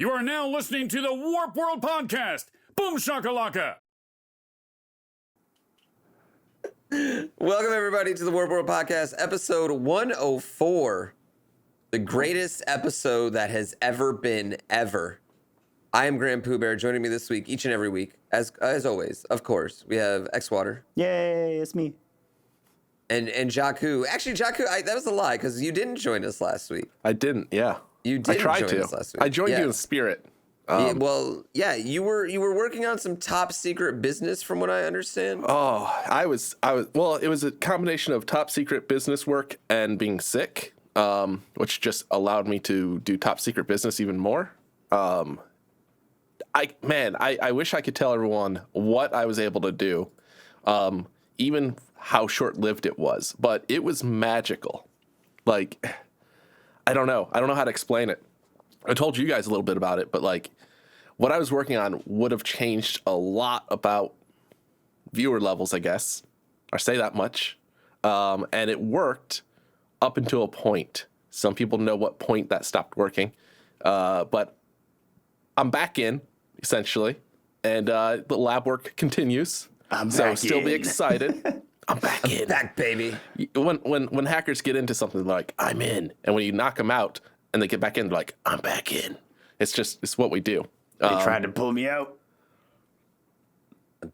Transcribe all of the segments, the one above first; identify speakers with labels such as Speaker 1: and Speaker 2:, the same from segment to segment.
Speaker 1: You are now listening to the Warp World Podcast. Boom shakalaka.
Speaker 2: Welcome, everybody, to the Warp World Podcast, episode 104. The greatest episode that has ever been, ever. I am Graham Pooh Bear. Joining me this week, each and every week, as always, of course, we have X-Water.
Speaker 3: Yay, it's me.
Speaker 2: And Jakku. Actually, Jakku, that was a lie, because you didn't join us last week.
Speaker 4: I didn't, yeah.
Speaker 2: You did
Speaker 4: join
Speaker 2: join
Speaker 4: to.
Speaker 2: us last week.
Speaker 4: I joined you in spirit.
Speaker 2: You were working on some top secret business, from what I understand.
Speaker 4: I was. Well, it was a combination of top secret business work and being sick, which just allowed me to do top secret business even more. I wish I could tell everyone what I was able to do, even how short-lived it was, but it was magical. Like, I don't know how to explain it. I told you guys a little bit about it, but like what I was working on would have changed a lot about viewer levels, I guess, or say that much. And it worked up until a point. Some people know what point that stopped working. But I'm back in, essentially, and the lab work continues. Still be excited. I'm back in.
Speaker 2: Back, baby.
Speaker 4: When hackers get into something, they're like, I'm in. And when you knock them out and they get back in, they're like, I'm back in. It's what we do.
Speaker 3: They tried to pull me out.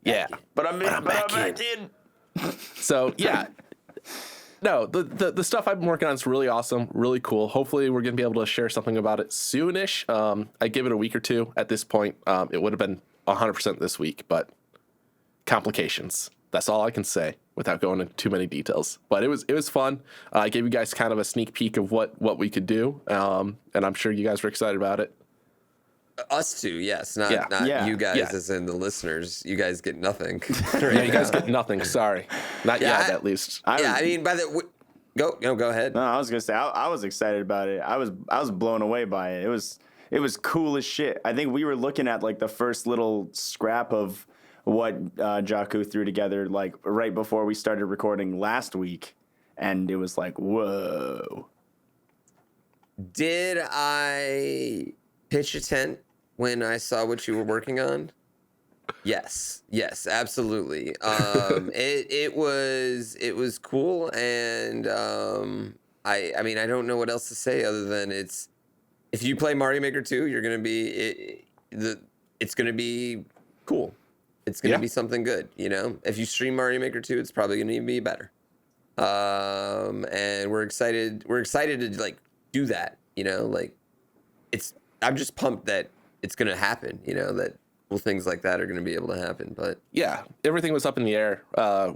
Speaker 4: Yeah.
Speaker 3: But I'm back in.
Speaker 4: So, yeah. No, the stuff I've been working on is really awesome, really cool. Hopefully, we're going to be able to share something about it soonish. I give it a week or two at this point. It would have been 100% this week, but complications. That's all I can say without going into too many details. But it was fun. I gave you guys kind of a sneak peek of what we could do, and I'm sure you guys were excited about it.
Speaker 2: Us two, yes, not you guys, as in the listeners. You guys get nothing.
Speaker 4: You guys get nothing. Sorry, not yet, at least.
Speaker 2: Go ahead.
Speaker 3: No, I was gonna say I was excited about it. I was blown away by it. It was cool as shit. I think we were looking at like the first little scrap of what Jakku threw together like right before we started recording last week, and it was like, whoa.
Speaker 2: Did I pitch a tent when I saw what you were working on? Yes, absolutely. It was cool, and I mean, I don't know what else to say other than if you play Mario Maker 2, you're gonna be it's gonna be cool. It's gonna be something good, you know. If you stream Mario Maker 2, it's probably gonna be better. And we're excited. We're excited to like do that, you know. Like, I'm just pumped that it's going to happen, you know, that things like that are going to be able to happen. But
Speaker 4: yeah, everything was up in the air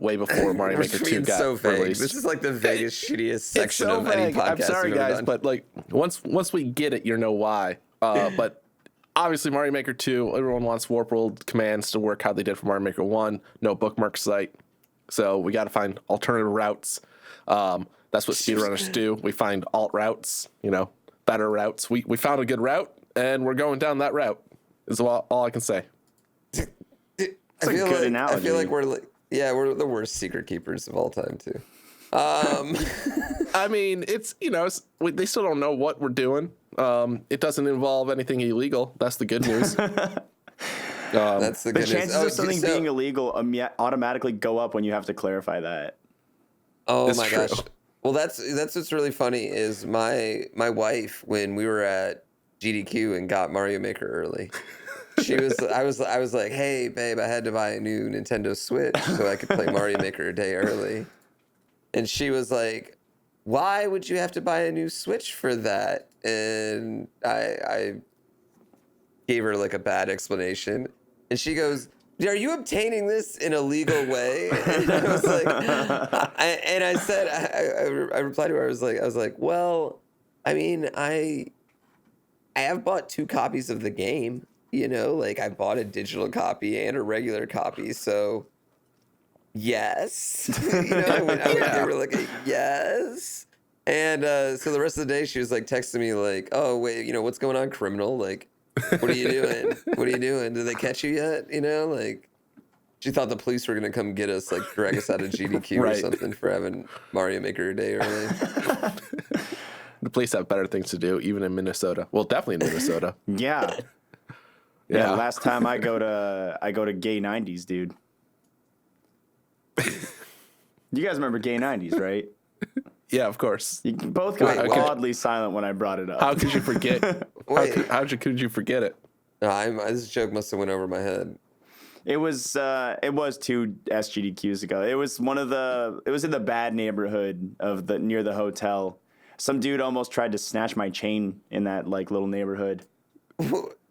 Speaker 4: way before Mario Maker 2 got released.
Speaker 2: This is like the vaguest, shittiest section of any podcast.
Speaker 4: I'm sorry, guys, but like once we get it, you know why. But obviously, Mario Maker 2, everyone wants Warp World commands to work how they did for Mario Maker 1. No bookmark site, so we got to find alternative routes. That's what speedrunners do. We find alt routes, you know, better routes. We found a good route, and we're going down that route. Is all I can say.
Speaker 3: It's a good analogy.
Speaker 2: I feel like we're the worst secret keepers of all time too.
Speaker 4: I mean, it's, you know, they still don't know what we're doing. It doesn't involve anything illegal. That's the good news.
Speaker 2: That's the good news.
Speaker 3: The chances of something being illegal automatically go up when you have to clarify that.
Speaker 2: Oh
Speaker 4: it's
Speaker 2: my
Speaker 4: true.
Speaker 2: gosh. Well, that's what's really funny is my wife, when we were at GDQ and got Mario Maker early, I was like, hey babe, I had to buy a new Nintendo Switch so I could play Mario Maker a day early. And she was like, why would you have to buy a new Switch for that? And I gave her like a bad explanation. And she goes, are you obtaining this in a legal way? And I was like, I replied to her, I was like, well, I mean, I have bought 2 copies of the game, you know, like I bought a digital copy and a regular copy. So yes, you know, I would give her like a yes. And so the rest of the day she was like texting me like, oh wait, you know, what's going on, criminal? Like, what are you doing? What are you doing? Did they catch you yet? You know, like she thought the police were gonna come get us, like drag us out of GDQ or something for having Mario Maker a day early.
Speaker 4: The police have better things to do, even in Minnesota. Well, definitely in Minnesota.
Speaker 3: Yeah. Yeah. Last time I go to Gay 90s, dude. You guys remember Gay 90s, right?
Speaker 4: Yeah, of course.
Speaker 3: You both got
Speaker 2: Wait, what?
Speaker 3: oddly silent when I brought it up.
Speaker 4: How could you forget?
Speaker 2: Wait.
Speaker 4: Could you forget it?
Speaker 2: No, this joke must have went over my head.
Speaker 3: It was 2 SGDQs ago. It was it was in the bad neighborhood of near the hotel. Some dude almost tried to snatch my chain in that like little neighborhood.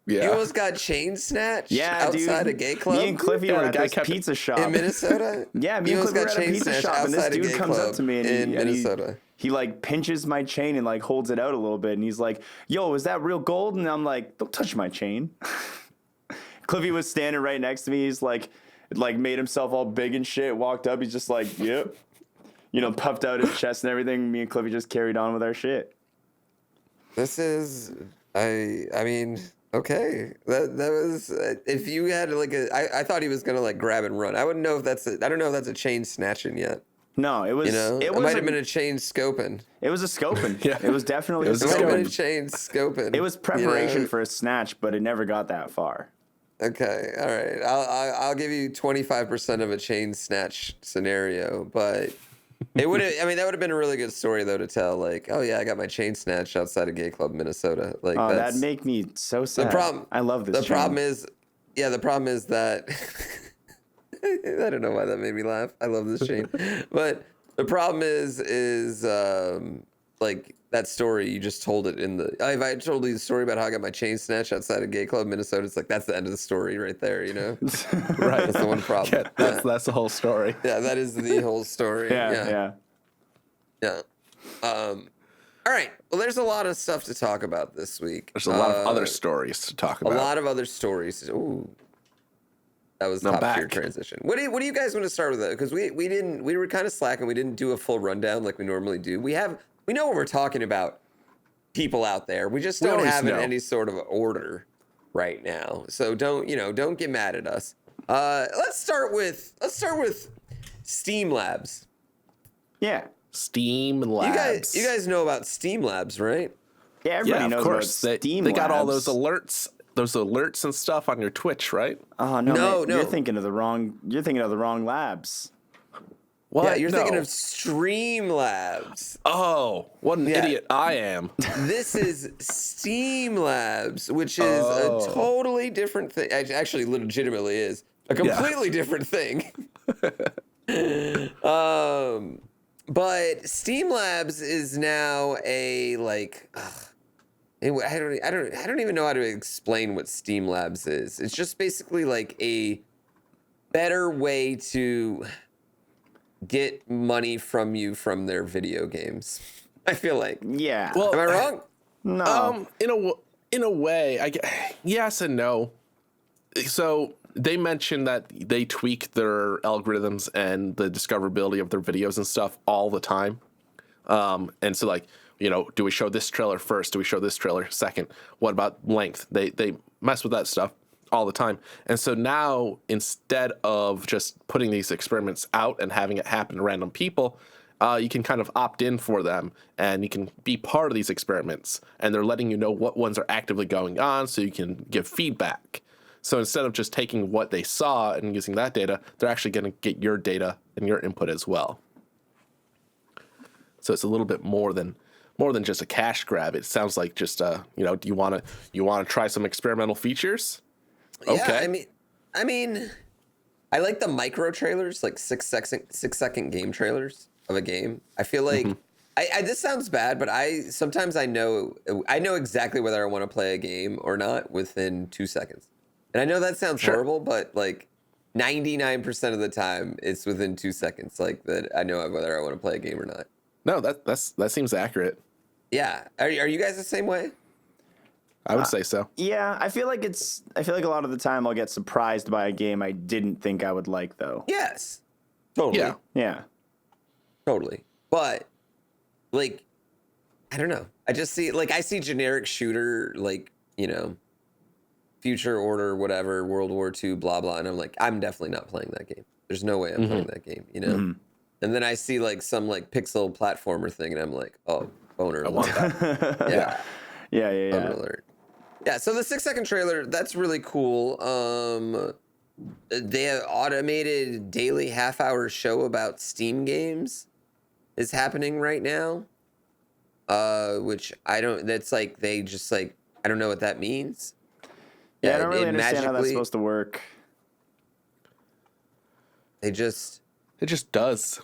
Speaker 4: Yeah.
Speaker 2: You almost got chain snatched
Speaker 3: dude.
Speaker 2: outside a gay club?
Speaker 3: Me and Cliffy
Speaker 4: Yeah,
Speaker 3: were
Speaker 4: the
Speaker 3: at
Speaker 4: guy
Speaker 3: this
Speaker 4: kept-
Speaker 3: pizza shop.
Speaker 2: In Minnesota?
Speaker 3: Yeah, me
Speaker 2: You
Speaker 3: and
Speaker 2: almost
Speaker 3: Cliffy were
Speaker 2: got
Speaker 3: at a
Speaker 2: chain
Speaker 3: pizza
Speaker 2: snatched
Speaker 3: shop, and this
Speaker 2: outside a
Speaker 3: dude
Speaker 2: gay
Speaker 3: comes up
Speaker 2: club
Speaker 3: to me and
Speaker 2: in Minnesota.
Speaker 3: he like pinches my chain and like holds it out a little bit, and he's like, "Yo, is that real gold?" And I'm like, "Don't touch my chain." Cliffy was standing right next to me. He's like made himself all big and shit. Walked up. He's just like, "Yep," puffed out his chest and everything. Me and Cliffy just carried on with our shit.
Speaker 2: This is, I mean, okay. That was, if you had like I thought he was gonna like grab and run. I wouldn't know if I don't know if that's a chain snatching yet.
Speaker 3: No, it was.
Speaker 2: You know,
Speaker 3: It
Speaker 2: it
Speaker 3: was
Speaker 2: might have been a chain scoping.
Speaker 3: It was a scoping.
Speaker 4: Yeah.
Speaker 3: It was definitely
Speaker 4: It was
Speaker 3: a
Speaker 2: It might have been a
Speaker 3: scoping.
Speaker 2: chain scoping.
Speaker 3: It was
Speaker 2: you
Speaker 3: preparation
Speaker 2: know?
Speaker 3: for a snatch, but it never got that far.
Speaker 2: Okay, all right. I'll give you 25% of a chain snatch scenario, but it would have. I mean, that would have been a really good story though to tell. Like, oh yeah, I got my chain snatched outside a gay club, Minnesota. Like,
Speaker 3: Oh,
Speaker 2: that's
Speaker 3: that'd make me so sad.
Speaker 2: the problem.
Speaker 3: I love this.
Speaker 2: The problem is, the problem is that I don't know why that made me laugh. I love this chain, but the problem is like that story you just told it in the. If I told you the story about how I got my chain snatched outside a gay club, Minnesota, it's like that's the end of the story right there. You know,
Speaker 4: Right.
Speaker 2: that's the one problem.
Speaker 4: Yeah, that's the whole story.
Speaker 2: Yeah, that is the whole story.
Speaker 3: Yeah.
Speaker 2: All right. Well, there's a lot of stuff to talk about this week.
Speaker 4: There's a lot of other stories to talk about.
Speaker 2: A lot of other stories. Ooh, that was
Speaker 4: I'm
Speaker 2: top tier
Speaker 4: back.
Speaker 2: transition. What do you guys want to start with? Because we were kind of slacking. We didn't do a full rundown like we normally do. We know what we're talking about. People out there. We just don't
Speaker 4: always
Speaker 2: have it in
Speaker 4: know.
Speaker 2: any sort of order right now. So don't get mad at us. Let's start with Steam Labs.
Speaker 3: Yeah.
Speaker 4: Steam Labs.
Speaker 2: You guys know about Steam Labs, right?
Speaker 3: Yeah, everybody
Speaker 4: Yeah,
Speaker 3: knows
Speaker 4: of course.
Speaker 3: about Steam
Speaker 4: They got all
Speaker 3: Labs.
Speaker 4: those alerts and stuff on your Twitch, right?
Speaker 3: Oh
Speaker 2: No,
Speaker 3: no,
Speaker 2: no.
Speaker 3: You're thinking of the wrong labs.
Speaker 4: What?
Speaker 2: Yeah, you're thinking
Speaker 4: No.
Speaker 2: of Streamlabs.
Speaker 4: Oh, what an
Speaker 2: Yeah.
Speaker 4: idiot I am.
Speaker 2: This is Steam Labs, which is a totally different thing. Actually, legitimately is a completely different thing. But Steam Labs is now a like. I don't even know how to explain what Steam Labs is. It's just basically like a better way to get money from you from their video games. I feel like.
Speaker 3: Yeah.
Speaker 4: Well,
Speaker 2: Am I wrong?
Speaker 3: no.
Speaker 4: In a way, yes and no. So they mentioned that they tweak their algorithms and the discoverability of their videos and stuff all the time. And so like, do we show this trailer first? Do we show this trailer second? What about length? They mess with that stuff all the time. And so now, instead of just putting these experiments out and having it happen to random people, you can kind of opt in for them and you can be part of these experiments. And they're letting you know what ones are actively going on so you can give feedback. So instead of just taking what they saw and using that data, they're actually going to get your data and your input as well. So it's a little bit more than just a cash grab. It sounds like just do you want to try some experimental features? Okay.
Speaker 2: Yeah, I mean, I like the micro trailers, like 6 second game trailers of a game. I feel like this sounds bad, but sometimes I know exactly whether I want to play a game or not within 2 seconds. And I know that sounds horrible, but like 99% of the time it's within 2 seconds, like that I know whether I want to play a game or not.
Speaker 4: No, that seems accurate.
Speaker 2: Yeah. Are you guys the same way?
Speaker 4: I would say so.
Speaker 3: Yeah, I feel like a lot of the time I'll get surprised by a game I didn't think I would like though.
Speaker 2: Yes. Totally.
Speaker 4: Yeah.
Speaker 3: Yeah.
Speaker 2: Totally. But like, I don't know. I just see I see generic shooter, like, Future Order, whatever, World War II, blah, blah. And I'm like, I'm definitely not playing that game. There's no way I'm playing that game, And then I see like some like pixel platformer thing and I'm like, oh, Boner
Speaker 4: I want
Speaker 2: alert.
Speaker 4: that.
Speaker 2: Yeah.
Speaker 3: Yeah.
Speaker 2: Boner alert. Yeah, so the 6-second trailer, that's really cool. They have automated daily half-hour show about Steam games is happening right now. Which I don't, that's like, they just like, I don't know what that means.
Speaker 3: Yeah, I don't really
Speaker 2: it
Speaker 3: understand how that's
Speaker 2: magically-
Speaker 3: supposed to work.
Speaker 2: It just
Speaker 4: does.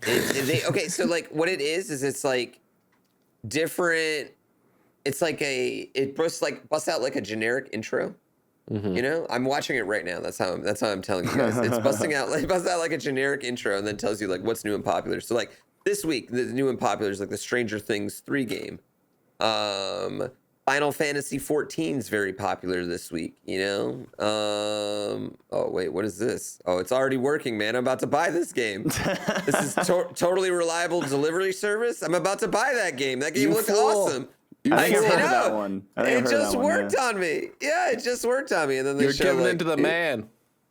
Speaker 2: okay, so like what it is it's like different. It's like it busts out like a generic intro. You know, I'm watching it right now. That's how I'm telling you guys. It's busts out like a generic intro and then tells you like what's new and popular. So like this week, the new and popular is like the Stranger Things 3 game. Final Fantasy 14 is very popular this week, you know? Oh, wait, what is this? Oh, it's already working, man. I'm about to buy this game. This is totally reliable delivery service. I'm about to buy that game. That game looked awesome.
Speaker 3: I think I've heard of that
Speaker 2: know.
Speaker 3: one.
Speaker 2: It just worked on me. Yeah, it just worked on me. And then they
Speaker 4: You're
Speaker 2: show,
Speaker 4: giving
Speaker 2: like,
Speaker 4: into the man.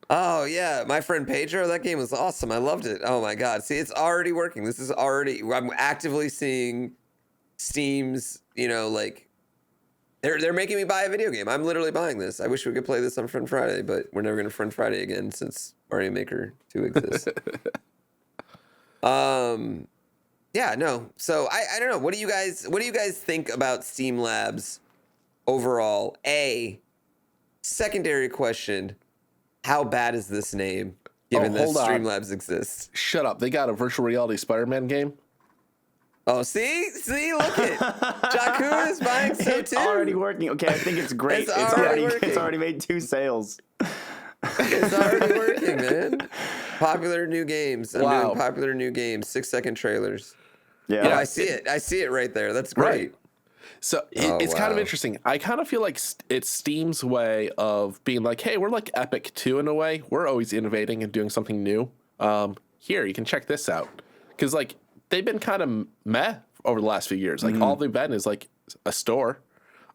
Speaker 2: Oh, yeah. My friend Pedro, that game was awesome. I loved it. Oh, my God. See, it's already working. I'm actively seeing Steam's, you know, like, they're making me buy a video game. I'm literally buying this. I wish we could play this on Friend Friday, but we're never going to Friend Friday again since Mario Maker 2 exists. Yeah, no. So I don't know. What do you guys think about Steam Labs overall? Secondary question, how bad is this name given that
Speaker 4: hold on.
Speaker 2: Streamlabs exists?
Speaker 4: Shut up. They got a virtual reality Spider-Man game.
Speaker 2: Oh, see, look it. Jakku is buying so
Speaker 3: It's
Speaker 2: too.
Speaker 3: already working. Okay, I think it's great.
Speaker 2: It's already working.
Speaker 3: It's already made 2 sales.
Speaker 2: It's already working, man. Popular new games. I'm
Speaker 4: Wow.
Speaker 2: doing popular new games. 6-second trailers.
Speaker 3: Yeah.
Speaker 2: Oh, I see it. I see it right there. That's great.
Speaker 4: Right. So it's kind of
Speaker 2: wow.
Speaker 4: interesting. I kind of feel like it's Steam's way of being like, hey, we're like Epic too in a way. We're always innovating and doing something new. Here, you can check this out. Because like they've been kind of meh over the last few years. Like all they've been is like a store.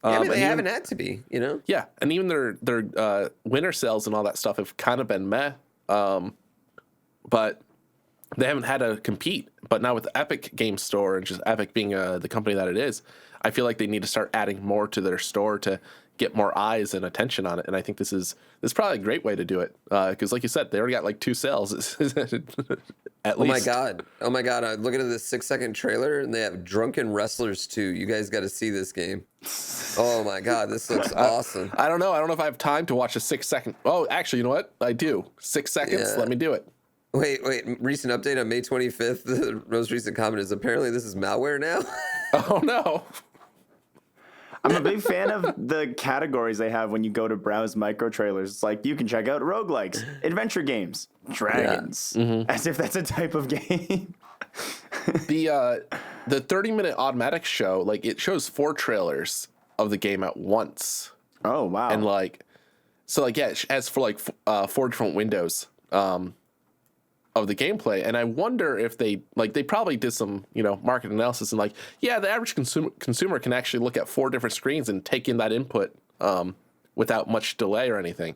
Speaker 2: Yeah, I mean, they
Speaker 4: and
Speaker 2: haven't had to be, you know?
Speaker 4: Yeah, and even their winter sales and all that stuff have kind of been meh. But they haven't had to compete. But now with the Epic Game Store and just Epic being the company that it is, I feel like they need to start adding more to their store to get more eyes and attention on it. And I think this is probably a great way to do it. Because like you said, they already got like 2 sales at least.
Speaker 2: Oh my God. I'm looking at this 6-second trailer and they have Drunken Wrestlers 2. You guys got to see this game. Oh my God. This looks awesome.
Speaker 4: I don't know. I don't know if I have time to watch a 6-second. Oh, actually, you know what? I do. 6 seconds.
Speaker 2: Yeah.
Speaker 4: Let me do it.
Speaker 2: Wait. Recent update on May 25th. The most recent comment is apparently this is malware now.
Speaker 4: Oh, no.
Speaker 3: I'm a big fan of the categories they have when you go to browse micro trailers. It's like you can check out roguelikes, adventure games, dragons, as if that's a type of game.
Speaker 4: The 30-minute automatic show, like it shows 4 trailers of the game at once.
Speaker 3: Oh, wow.
Speaker 4: And like, so like, yeah, it has for like 4 different windows of the gameplay. And I wonder if they probably did some, you know, market analysis and like, yeah, the average consumer can actually look at 4 different screens and take in that input without much delay or anything.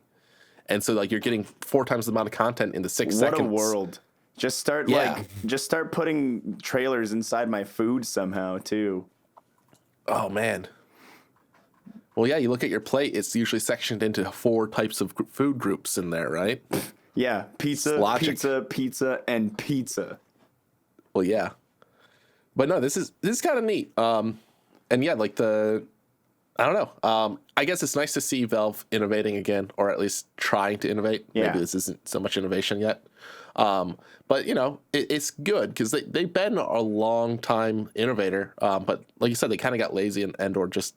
Speaker 4: And so like you're getting 4 times the amount of content in the 6 seconds.
Speaker 3: What a world. Just start putting trailers inside my food somehow too.
Speaker 4: Oh man. Well, yeah, you look at your plate, it's usually sectioned into 4 types of food groups in there, right?
Speaker 3: Yeah, pizza, and pizza.
Speaker 4: Well, yeah. But no, this is kind of neat. And yeah, like I don't know. I guess it's nice to see Valve innovating again, or at least trying to innovate.
Speaker 3: Yeah.
Speaker 4: Maybe this isn't so much innovation yet. But you know, it's good because they've been a long time innovator. But like you said, they kind of got lazy and or just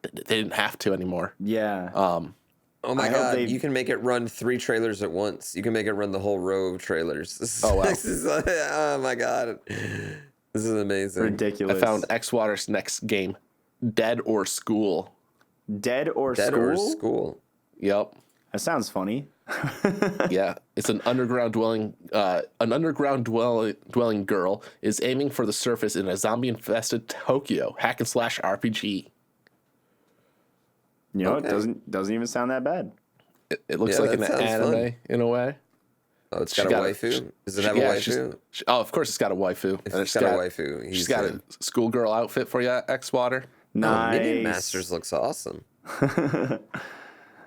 Speaker 4: they didn't have to anymore.
Speaker 3: Yeah.
Speaker 2: Oh my God, you can make it run 3 trailers at once. You can make it run the whole row of trailers.
Speaker 4: Oh, wow.
Speaker 2: Oh my God. This is amazing.
Speaker 3: Ridiculous.
Speaker 4: I found Xwater's next game, Dead or School.
Speaker 3: Dead or
Speaker 2: Dead
Speaker 3: School?
Speaker 2: or School.
Speaker 4: Yep.
Speaker 3: That sounds funny.
Speaker 4: Yeah, it's an underground dwelling girl is aiming for the surface in a zombie-infested Tokyo hack and slash RPG.
Speaker 3: You know,
Speaker 2: Okay.
Speaker 3: it doesn't even sound that bad.
Speaker 4: It looks
Speaker 2: Yeah,
Speaker 4: like an
Speaker 2: that sounds
Speaker 4: anime
Speaker 2: fun.
Speaker 4: in a way.
Speaker 2: Oh, it's got a waifu? Does it have a waifu?
Speaker 4: Oh, of course it's got a waifu.
Speaker 2: If it's got a waifu,
Speaker 4: She's got a schoolgirl outfit for you, X-Water.
Speaker 3: Nice.
Speaker 2: Minion Masters looks awesome.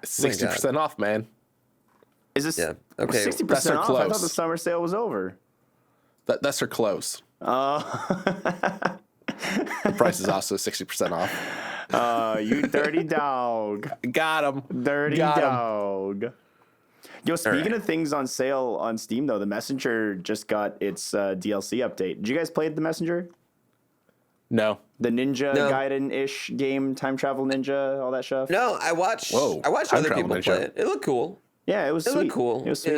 Speaker 4: 60% off, man.
Speaker 3: Is this
Speaker 2: Yeah. Okay.
Speaker 3: 60%
Speaker 4: That's her
Speaker 3: off? I thought
Speaker 4: close.
Speaker 3: the summer sale was over.
Speaker 4: That's her close.
Speaker 3: Oh,
Speaker 4: The price is also 60% off.
Speaker 3: you dirty dog.
Speaker 4: Got him.
Speaker 3: Dirty
Speaker 4: Got 'em.
Speaker 3: dog. Yo, speaking
Speaker 2: right.
Speaker 3: of things on sale on Steam, though, The Messenger just got its DLC update. Did you guys play The Messenger?
Speaker 4: No.
Speaker 3: The Ninja
Speaker 2: No.
Speaker 3: Gaiden-ish game, time travel ninja, all that stuff?
Speaker 2: No, I watched
Speaker 4: Whoa,
Speaker 2: other
Speaker 4: time
Speaker 2: people
Speaker 4: travel
Speaker 2: play
Speaker 4: ninja.
Speaker 2: it. It looked cool.
Speaker 3: Yeah, it was
Speaker 2: It
Speaker 3: sweet.
Speaker 2: looked cool.
Speaker 3: It was sweet.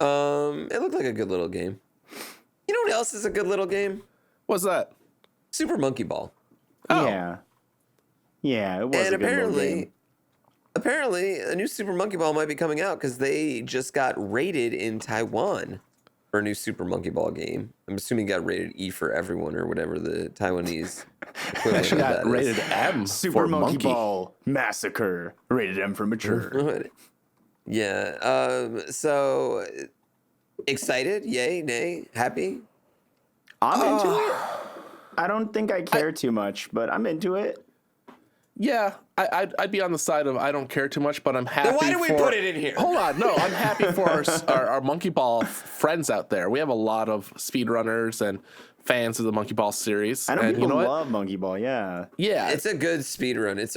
Speaker 2: Yeah. It looked like a good little game. You know what else is a good little game?
Speaker 4: What's that?
Speaker 2: Super Monkey Ball.
Speaker 4: Oh.
Speaker 3: Yeah. Yeah, it was
Speaker 2: And
Speaker 3: a good little game.
Speaker 2: apparently, a new Super Monkey Ball might be coming out because they just got rated in Taiwan for a new Super Monkey Ball game. I'm assuming it got rated E for everyone or whatever the Taiwanese equivalent
Speaker 4: Actually
Speaker 2: of
Speaker 4: got
Speaker 2: that
Speaker 4: rated
Speaker 2: is.
Speaker 4: M
Speaker 3: Super
Speaker 4: for
Speaker 3: Monkey
Speaker 4: monkey.
Speaker 3: Ball Massacre. Rated M for mature.
Speaker 2: Yeah. So excited? Yay? Nay? Happy?
Speaker 3: I'm into it. I don't think I care too much, but I'm into it.
Speaker 4: Yeah, I'd be on the side of I don't care too much, but I'm happy.
Speaker 2: Then why do we put it in here?
Speaker 4: Hold on, no, I'm happy for our Monkey Ball friends out there. We have a lot of speedrunners and fans of the Monkey Ball series.
Speaker 3: I know
Speaker 4: and
Speaker 3: people
Speaker 4: you know
Speaker 3: love Monkey Ball, yeah.
Speaker 4: Yeah,
Speaker 2: It's a good speed run. It is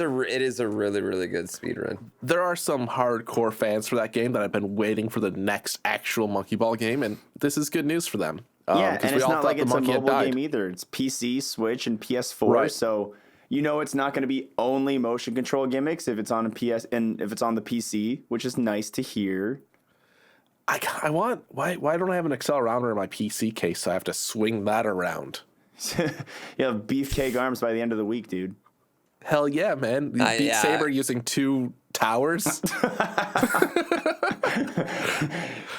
Speaker 2: a really, really good speed run.
Speaker 4: there are some hardcore fans for that game that have been waiting for the next actual Monkey Ball game, and this is good news for them.
Speaker 3: Yeah,
Speaker 4: 'cause
Speaker 3: and
Speaker 4: we
Speaker 3: it's
Speaker 4: all
Speaker 3: not
Speaker 4: thought
Speaker 3: like
Speaker 4: the
Speaker 3: it's a
Speaker 4: monkey had
Speaker 3: mobile
Speaker 4: died.
Speaker 3: game either. It's PC, Switch, and PS4.
Speaker 4: Right.
Speaker 3: So you know it's not going to be only motion control gimmicks if it's on a PS and if it's on the PC, which is nice to hear.
Speaker 4: I want why don't I have an accelerometer in my PC case? So I have to swing that around.
Speaker 3: You have beefcake arms by the end of the week, dude.
Speaker 4: Hell yeah, man! You beat
Speaker 2: yeah.
Speaker 4: Saber using 2 towers.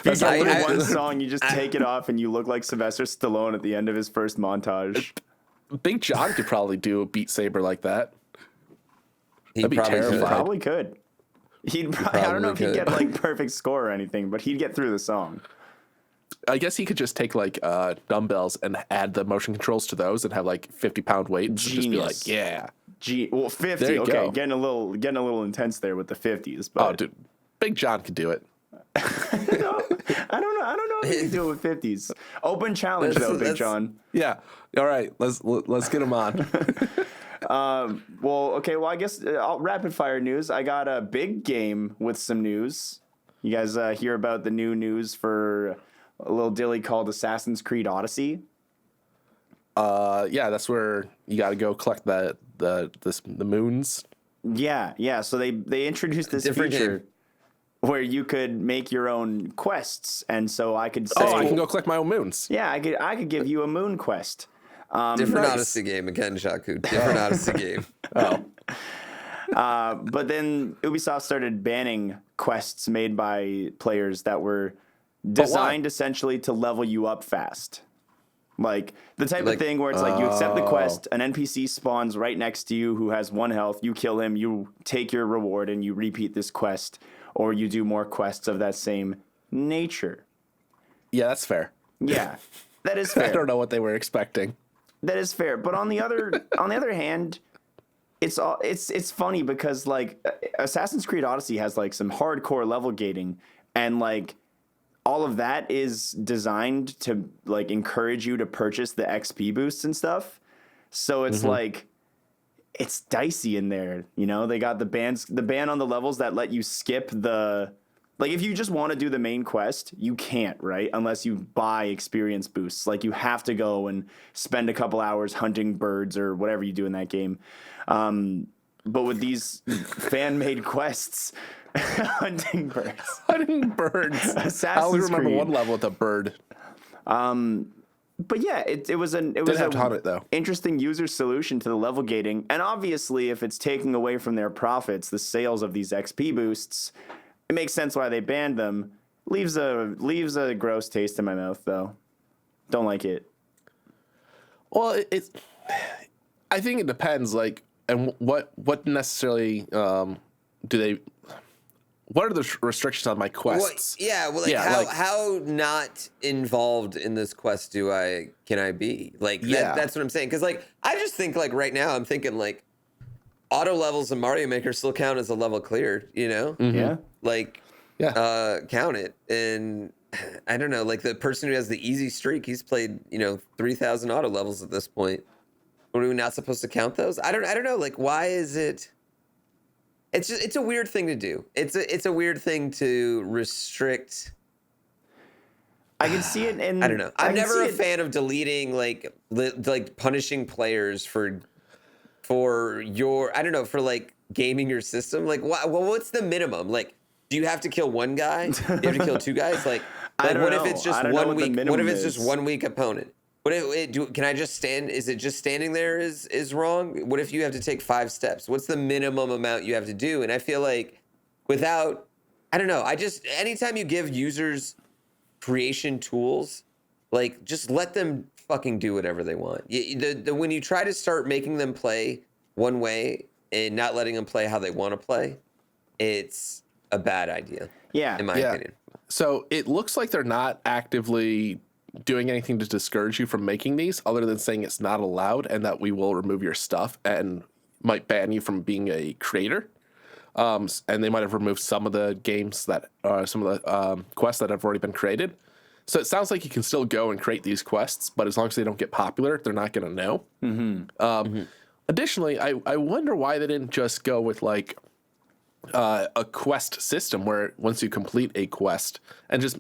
Speaker 3: If you
Speaker 2: I-
Speaker 3: download
Speaker 2: I-
Speaker 3: one song, you just take it off and you look like Sylvester Stallone at the end of his first montage.
Speaker 4: Big John could probably do a Beat Saber like that.
Speaker 2: He
Speaker 4: That'd be
Speaker 2: probably
Speaker 4: terrifying.
Speaker 2: could.
Speaker 3: Probably could. I don't know if he'd
Speaker 2: could.
Speaker 3: get like perfect score or anything, but he'd get through the song.
Speaker 4: I guess he could just take like dumbbells and add the motion controls to those and have like 50-pound weights and just be
Speaker 3: Genius.
Speaker 4: like, yeah.
Speaker 3: Well, 50.
Speaker 4: There you
Speaker 3: Okay,
Speaker 4: go.
Speaker 3: getting a little intense there with the 50s.
Speaker 4: Oh,
Speaker 3: But
Speaker 4: dude, Big John could do it.
Speaker 3: I don't know if you can do it with 50s. Open challenge though, Big
Speaker 2: That's-
Speaker 3: John.
Speaker 4: Yeah. All right, let's get him on.
Speaker 3: Well, I guess rapid fire news. I got a big game with some news. You guys hear about the new news for a little dilly called Assassin's Creed Odyssey?
Speaker 4: Yeah, that's where you got to go collect the moons.
Speaker 3: Yeah. So they introduced this
Speaker 2: Different
Speaker 3: feature
Speaker 2: game.
Speaker 3: where you could make your own quests, and so I could say,
Speaker 4: Oh, I can go collect my own moons.
Speaker 3: yeah, I could give you a moon quest.
Speaker 2: Different
Speaker 4: Nice.
Speaker 2: Odyssey game again, Jaku. Different Odyssey game.
Speaker 4: Oh,
Speaker 3: But then Ubisoft started banning quests made by players that were designed essentially to level you up fast. Like the type of
Speaker 2: Like-
Speaker 3: thing where it's like you accept the quest, an NPC spawns right next to you who has 1 health, you kill him, you take your reward, and you repeat this quest, or you do more quests of that same nature.
Speaker 4: yeah, that's fair.
Speaker 3: Yeah, that is
Speaker 4: I
Speaker 3: fair.
Speaker 4: don't know what they were expecting.
Speaker 3: That is fair, but on the other hand, it's funny because like Assassin's Creed Odyssey has like some hardcore level gating, and like all of that is designed to like encourage you to purchase the XP boosts and stuff. So it's like it's dicey in there, you know. They got the ban on the levels that let you skip the. Like, if you just want to do the main quest, you can't, right? Unless you buy experience boosts. Like, you have to go and spend a couple hours hunting birds or whatever you do in that game. But with these fan-made quests, hunting birds.
Speaker 4: Hunting birds. I only remember
Speaker 3: Creed.
Speaker 4: one level with a bird.
Speaker 3: But yeah, it was
Speaker 4: Didn't have to hunt it, though.
Speaker 3: interesting user solution to the level gating. And obviously, if it's taking away from their profits, the sales of these XP boosts, it makes sense why they banned them. Leaves a gross taste in my mouth, though. Don't like it.
Speaker 4: Well, I think it depends. Like, and what necessarily do they? what are the restrictions on my quests?
Speaker 2: How not involved in this quest can I be? Like, that's what I'm saying. Because, like, I just think, like, right now I'm thinking, like, auto levels in Mario Maker still count as a level cleared, you know?
Speaker 4: Mm-hmm.
Speaker 3: Yeah.
Speaker 2: Like, count it. And I don't know, like, the person who has the easy streak, he's played, 3,000 auto levels at this point. Are we not supposed to count those? I don't know. Like, why is it? It's a weird thing to do. It's a weird thing to restrict.
Speaker 3: I can see it in.
Speaker 2: I don't know. I'm never a fan of deleting like punishing players for your for like gaming your system. Like, what's the minimum? Like, do you have to kill one guy? Do you have to kill two guys? Like what if it's just 1 week? What if it's just 1 week opponent? What if can I just stand? Is it just standing there is wrong? What if you have to take 5 steps? What's the minimum amount you have to do? And I feel like without, I don't know. Anytime you give users creation tools, like just let them fucking do whatever they want. When you try to start making them play one way and not letting them play how they want to play, it's a bad idea.
Speaker 3: Yeah.
Speaker 2: In my opinion.
Speaker 4: So it looks like they're not actively doing anything to discourage you from making these other than saying it's not allowed and that we will remove your stuff and might ban you from being a creator. And they might have removed some of the games that some of the quests that have already been created. So it sounds like you can still go and create these quests, but as long as they don't get popular, they're not going to know. Mm-hmm. Additionally, I wonder why they didn't just go with like a quest system where once you complete a quest and just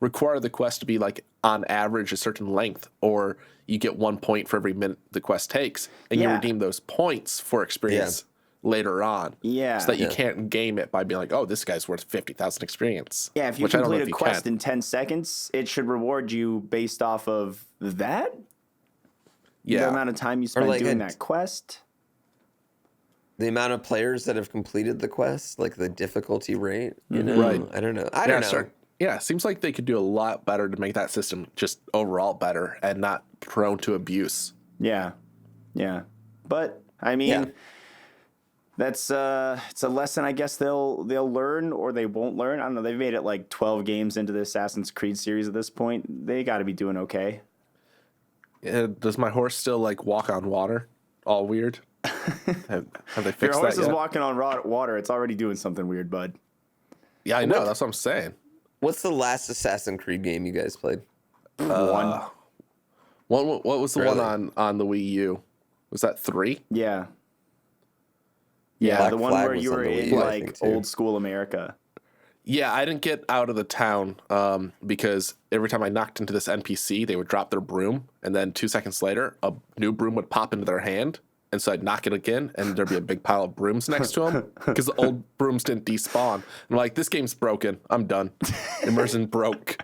Speaker 4: require the quest to be like on average a certain length, or you get 1 point for every minute the quest takes, and you redeem those points for experience later on.
Speaker 3: Yeah.
Speaker 4: So that you can't game it by being like, oh, this guy's worth 50,000 experience.
Speaker 3: Yeah, if you complete a quest in 10 seconds, it should reward you based off of that?
Speaker 4: Yeah.
Speaker 3: The amount of time you spend doing that quest?
Speaker 2: The amount of players that have completed the quest, like the difficulty rate, you know?
Speaker 4: Right.
Speaker 2: I don't know. I don't know.
Speaker 4: Sure. Yeah, seems like they could do a lot better to make that system just overall better and not prone to abuse.
Speaker 3: Yeah. Yeah. But, I mean, that's it's a lesson I guess they'll learn or they won't learn. I don't know. They've made it like 12 games into the Assassin's Creed series at this point. They got to be doing okay.
Speaker 4: Does my horse still like walk on water? All weird? Have they fixed that yet?
Speaker 3: Your horse is walking on water. It's already doing something weird, bud.
Speaker 4: Yeah, I know. That's what I'm saying.
Speaker 2: What's the last Assassin's Creed game you guys played?
Speaker 3: One.
Speaker 4: What was the one on the Wii U? Was that 3?
Speaker 3: Yeah. Yeah,
Speaker 2: Black
Speaker 3: the one
Speaker 2: Flag
Speaker 3: where
Speaker 2: was
Speaker 3: you
Speaker 2: on
Speaker 3: were
Speaker 2: the Wii
Speaker 3: in
Speaker 2: U, I
Speaker 3: like
Speaker 2: think, too.
Speaker 3: old school America.
Speaker 4: Yeah, I didn't get out of the town because every time I knocked into this NPC, they would drop their broom, and then 2 seconds later, a new broom would pop into their hand, and so I'd knock it again, and there'd be a big pile of brooms next to them because the old brooms didn't despawn. I'm like, this game's broken. I'm done. Immersion broke.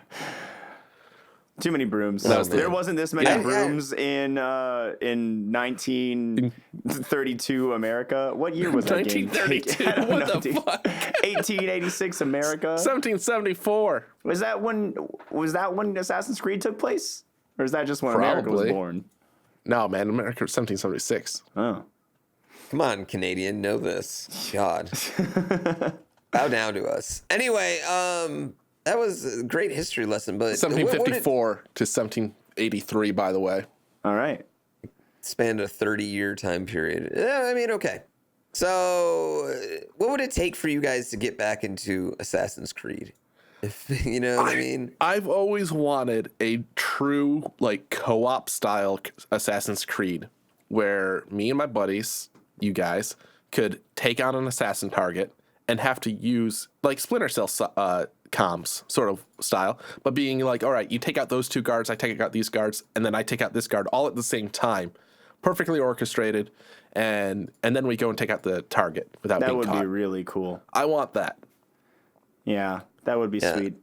Speaker 3: Too many brooms. There wasn't this many brooms in 1932 America. What year was that game?
Speaker 4: 1932. What the fuck?
Speaker 3: 1886 America.
Speaker 4: 1774.
Speaker 3: Was that when Assassin's Creed took place, or is that just when America was
Speaker 4: Probably.
Speaker 3: born?
Speaker 4: No, man, America was 1776.
Speaker 3: Oh,
Speaker 2: Come on, Canadian, know this. God. Bow down to us. Anyway, that was a great history lesson, but
Speaker 4: 1754 to 1783, by the way.
Speaker 3: all right.
Speaker 2: spanned a 30-year time period. I mean, okay. So, what would it take for you guys to get back into Assassin's Creed? If you know what I mean?
Speaker 4: I've always wanted a true like co-op style Assassin's Creed where me and my buddies, you guys, could take on an assassin target and have to use like Splinter Cell comms sort of style, but being like, all right, you take out those two guards, I take out these guards, and then I take out this guard all at the same time, perfectly orchestrated, and then we go and take out the target without being caught.
Speaker 3: That would be really cool.
Speaker 4: I want that.
Speaker 3: Yeah, that would be sweet.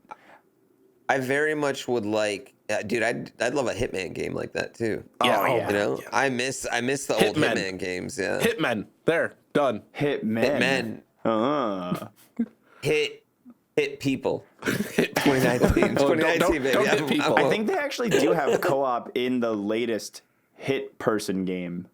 Speaker 2: I very much would like, dude. I'd love a Hitman game like that too.
Speaker 4: Yeah, yeah.
Speaker 2: You know, I miss the old Hitman games. Yeah,
Speaker 4: Hitmen, there, done.
Speaker 3: Hitmen.
Speaker 2: Hit people. 2019, 2019, baby.
Speaker 4: don't hit people.
Speaker 3: I think they actually do have co-op in the latest Hit Person game.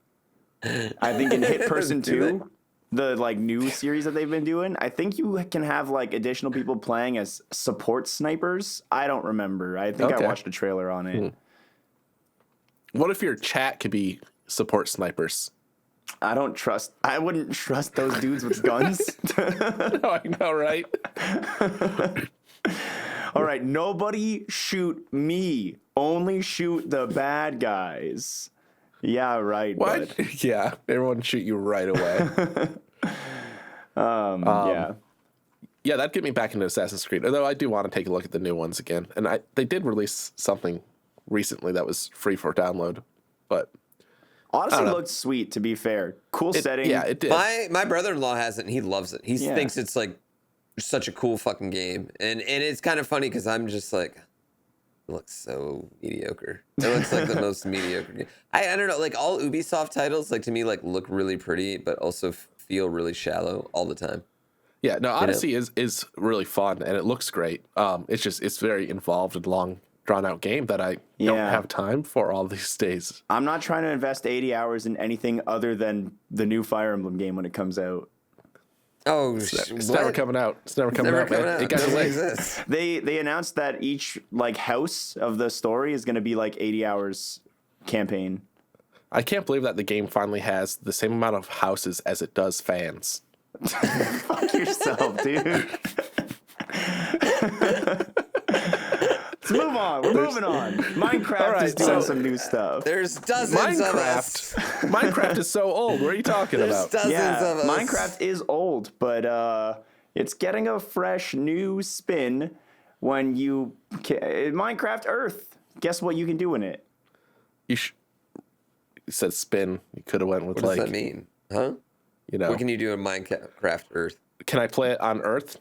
Speaker 3: I think in Hit Person 2, the like new series that they've been doing, I think you can have like additional people playing as support snipers. I don't remember. I think
Speaker 4: Okay.
Speaker 3: I watched a trailer on it.
Speaker 4: What if your chat could be support snipers?
Speaker 3: I wouldn't trust those dudes with guns.
Speaker 4: No, I know, right?
Speaker 3: All right, nobody shoot me. Only shoot the bad guys. Yeah, right.
Speaker 4: What?
Speaker 3: Bud.
Speaker 4: Yeah, everyone shoot you right away.
Speaker 3: Yeah.
Speaker 4: Yeah, that'd get me back into Assassin's Creed. Although I do want to take a look at the new ones again. And they did release something recently that was free for download. But
Speaker 3: Odyssey looked sweet, to be fair. Cool setting.
Speaker 4: yeah, it did.
Speaker 2: My brother-in-law has it, and he loves it. He
Speaker 3: Yeah.
Speaker 2: thinks it's like such a cool fucking game, and it's kind of funny because I'm just like, it looks so mediocre. It looks like the most mediocre game. I don't know, like all Ubisoft titles, like to me, like look really pretty, but also feel really shallow all the time.
Speaker 4: Yeah, no, Odyssey is really fun and it looks great. It's very involved and long, drawn out game that I don't
Speaker 3: Yeah.
Speaker 4: have time for all these days.
Speaker 3: I'm not trying to invest 80 hours in anything other than the new Fire Emblem game when it comes out.
Speaker 2: Oh,
Speaker 4: It's never coming out. It's never coming out, man. It got
Speaker 2: Doesn't
Speaker 4: delayed.
Speaker 2: exist.
Speaker 3: They announced that each like house of the story is going to be like 80 hours campaign.
Speaker 4: I can't believe that the game finally has the same amount of houses as it does fans.
Speaker 3: Fuck yourself, dude. Let's move on. We're moving on. Minecraft
Speaker 4: All right,
Speaker 3: is doing
Speaker 4: so-
Speaker 3: some new stuff.
Speaker 2: There's dozens of us.
Speaker 4: Minecraft is so old. What are you talking
Speaker 2: There's
Speaker 4: about?
Speaker 2: dozens
Speaker 3: Yeah,
Speaker 2: of us.
Speaker 3: Minecraft is old, but it's getting a fresh new spin when you Minecraft Earth. Guess what you can do in it?
Speaker 4: You said spin. You could have went with
Speaker 2: What does
Speaker 4: like,
Speaker 2: that mean? Huh?
Speaker 4: you know,
Speaker 2: What can you do in Minecraft Earth?
Speaker 4: can I play it on Earth?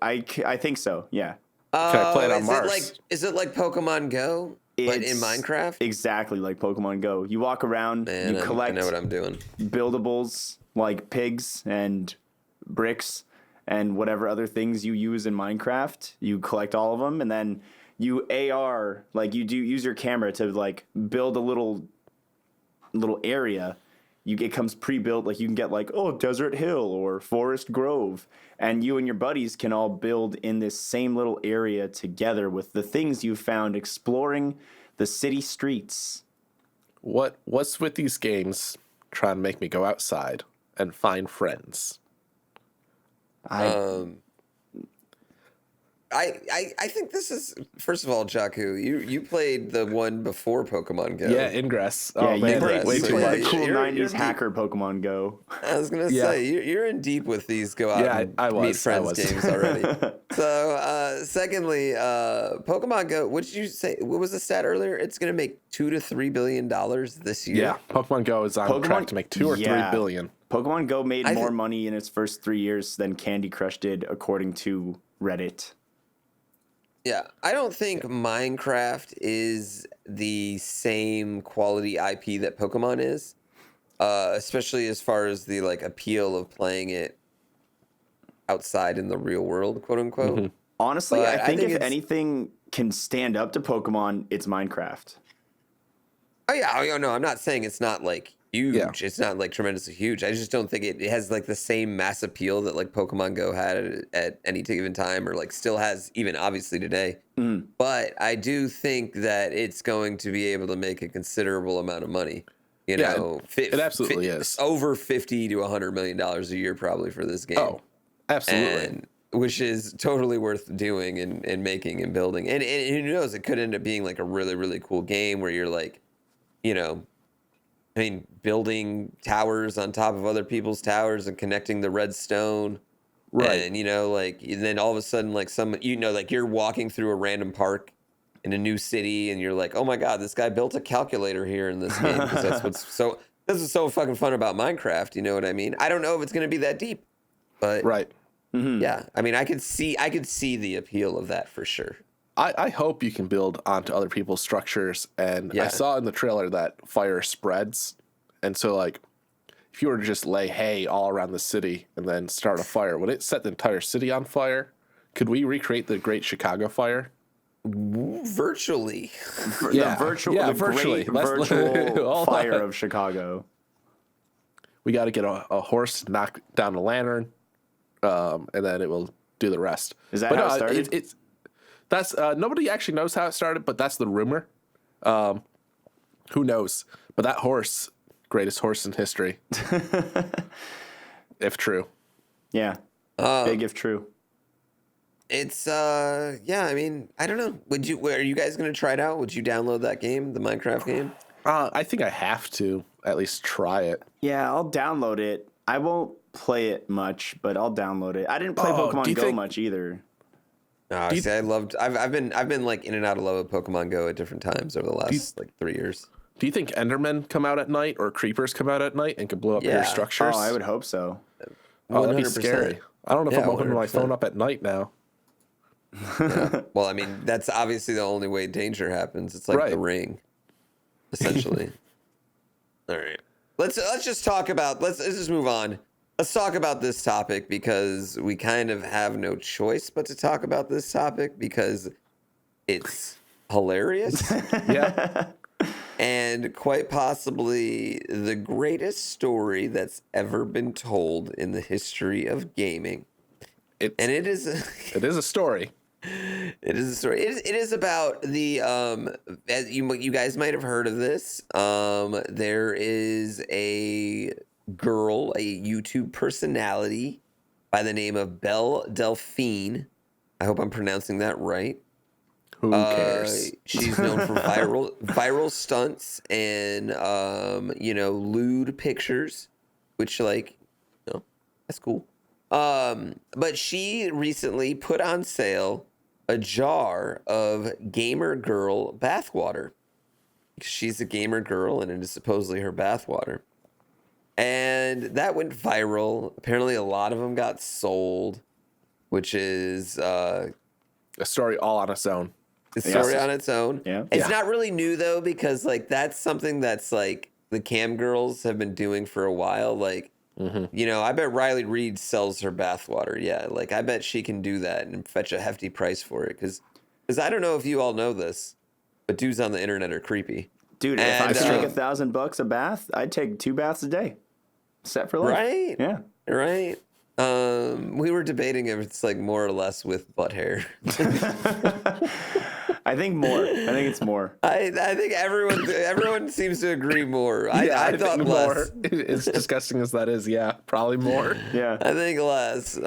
Speaker 3: I think so. Yeah.
Speaker 4: Can I play it on
Speaker 2: is
Speaker 4: Mars?
Speaker 2: Is it like Pokemon Go, but in
Speaker 3: It's
Speaker 2: Minecraft?
Speaker 3: Exactly like Pokemon Go. You walk around,
Speaker 2: Man,
Speaker 3: you
Speaker 2: I
Speaker 3: collect
Speaker 2: know what I'm doing.
Speaker 3: buildables like pigs and bricks and whatever other things you use in Minecraft. You collect all of them, and then you AR, like you do use your camera to like build a little area. It comes pre-built, like you can get like, oh, Desert Hill or Forest Grove, and you and your buddies can all build in this same little area together with the things you found exploring the city streets.
Speaker 4: What's with these games trying to make me go outside and find friends?
Speaker 2: I think this is, first of all, Jaku, you played the one before Pokemon Go.
Speaker 4: Yeah, Ingress.
Speaker 3: Yeah,
Speaker 4: Oh
Speaker 3: you
Speaker 4: man,
Speaker 2: Ingress.
Speaker 3: played,
Speaker 4: way
Speaker 3: you
Speaker 4: too
Speaker 3: played
Speaker 4: much.
Speaker 3: the cool
Speaker 2: You're
Speaker 3: 90s
Speaker 2: deep.
Speaker 3: hacker Pokemon Go.
Speaker 2: I was gonna
Speaker 4: Yeah.
Speaker 2: say you're in deep with these go out
Speaker 4: Yeah,
Speaker 2: and
Speaker 4: I
Speaker 2: meet
Speaker 4: was.
Speaker 2: friends games already. So, secondly, Pokemon Go. What did you say? What was the stat earlier? It's gonna make $2 to $3 billion this year.
Speaker 4: Yeah, Pokemon Go is on track to make 2 or 3
Speaker 3: yeah.
Speaker 4: billion.
Speaker 3: Pokemon Go made
Speaker 2: I
Speaker 3: more
Speaker 2: thi-
Speaker 3: money in its first 3 years than Candy Crush did, according to Reddit.
Speaker 2: Yeah, I don't think Minecraft is the same quality IP that Pokemon is, especially as far as the like appeal of playing it outside in the real world, quote unquote.
Speaker 3: Honestly,
Speaker 2: But
Speaker 3: I think if
Speaker 2: it's-
Speaker 3: anything can stand up to Pokemon, it's Minecraft.
Speaker 2: Oh yeah, oh no, I'm not saying it's not like huge.
Speaker 4: Yeah.
Speaker 2: It's not like tremendously huge. I just don't think it has like the same mass appeal that like Pokemon Go had at any given time, or like still has even obviously today. But I do think that it's going to be able to make a considerable amount of money. You
Speaker 4: Yeah,
Speaker 2: know,
Speaker 4: it absolutely is.
Speaker 2: over $50 to $100 million a year probably for this game.
Speaker 4: Oh, absolutely.
Speaker 2: And which is totally worth doing and making and building. And who knows, it could end up being like a really, really cool game where you're like, you know, I mean, building towers on top of other people's towers and connecting the redstone.
Speaker 4: Right.
Speaker 2: And, you know, like, and then all of a sudden, like like you're walking through a random park in a new city and you're like, oh my God, this guy built a calculator here in this game. 'Cause this is so fucking fun about Minecraft. You know what I mean? I don't know if it's going to be that deep, but
Speaker 4: Right.
Speaker 2: yeah, I mean, I could see the appeal of that for sure.
Speaker 4: I hope you can build onto other people's structures. And I
Speaker 2: Yeah.
Speaker 4: saw in the trailer that fire spreads. And so, like, if you were to just lay hay all around the city and then start a fire, would it set the entire city on fire? Could we recreate the Great Chicago Fire?
Speaker 2: Virtually.
Speaker 4: Yeah,
Speaker 3: The
Speaker 4: virtually.
Speaker 3: great
Speaker 4: Let's-
Speaker 3: virtual
Speaker 4: Hold
Speaker 3: fire
Speaker 4: on.
Speaker 3: of Chicago.
Speaker 4: We got to get a horse, knock down a lantern, and then it will do the rest.
Speaker 3: Is that how it started?
Speaker 4: That's nobody actually knows how it started, but that's the rumor. Who knows? But that horse, greatest horse in history, if true.
Speaker 3: Yeah. Big if true.
Speaker 2: It's yeah, I mean, I don't know. Are you guys gonna try it out? Would you download that game, the Minecraft game?
Speaker 4: I think I have to at least try it.
Speaker 3: Yeah, I'll download it. I won't play it much, but I'll download it. I didn't play Pokemon Go much either.
Speaker 2: Oh, see, I've been like in and out of love with Pokemon Go at different times over the last like 3 years.
Speaker 4: Do you think Endermen come out at night or creepers come out at night and can blow up your structures?
Speaker 3: Oh, I would hope so.
Speaker 4: Oh, that'd be scary. I don't know if I'm opening my
Speaker 2: 100%.
Speaker 4: phone up at night now.
Speaker 2: Yeah. Well, I mean, that's obviously the only way danger happens. It's like the Ring, essentially. All right, let's just talk about let's just move on. Let's talk about this topic because we kind of have no choice but to talk about this topic because it's hilarious.
Speaker 4: Yeah.
Speaker 2: And quite possibly the greatest story that's ever been told in the history of gaming. It is
Speaker 4: a story.
Speaker 2: It is a story. It is about the as you guys might have heard of this. There is a girl, a YouTube personality by the name of Belle Delphine. I hope I'm pronouncing that right.
Speaker 4: Who cares?
Speaker 2: She's known for viral stunts and lewd pictures, which that's cool. But she recently put on sale a jar of gamer girl bathwater. She's a gamer girl, and it is supposedly her bathwater. And that went viral. Apparently, a lot of them got sold, which is
Speaker 4: a story all on its own.
Speaker 2: A story on its own.
Speaker 3: Yeah.
Speaker 2: It's not really new though, because like that's something that's like the cam girls have been doing for a while. Like, I bet Riley Reid sells her bathwater. Yeah, like I bet she can do that and fetch a hefty price for it. Because I don't know if you all know this, but dudes on the internet are creepy.
Speaker 3: Dude, if I could make $1,000 a bath, I'd take 2 baths a day. Set for life.
Speaker 2: Right?
Speaker 3: Yeah.
Speaker 2: Right. We were debating if it's like more or less with butt hair.
Speaker 3: I think more. I think it's more.
Speaker 2: I think everyone seems to agree more. I thought less.
Speaker 4: More. As disgusting as that is, yeah, probably more.
Speaker 3: Yeah.
Speaker 2: I think less.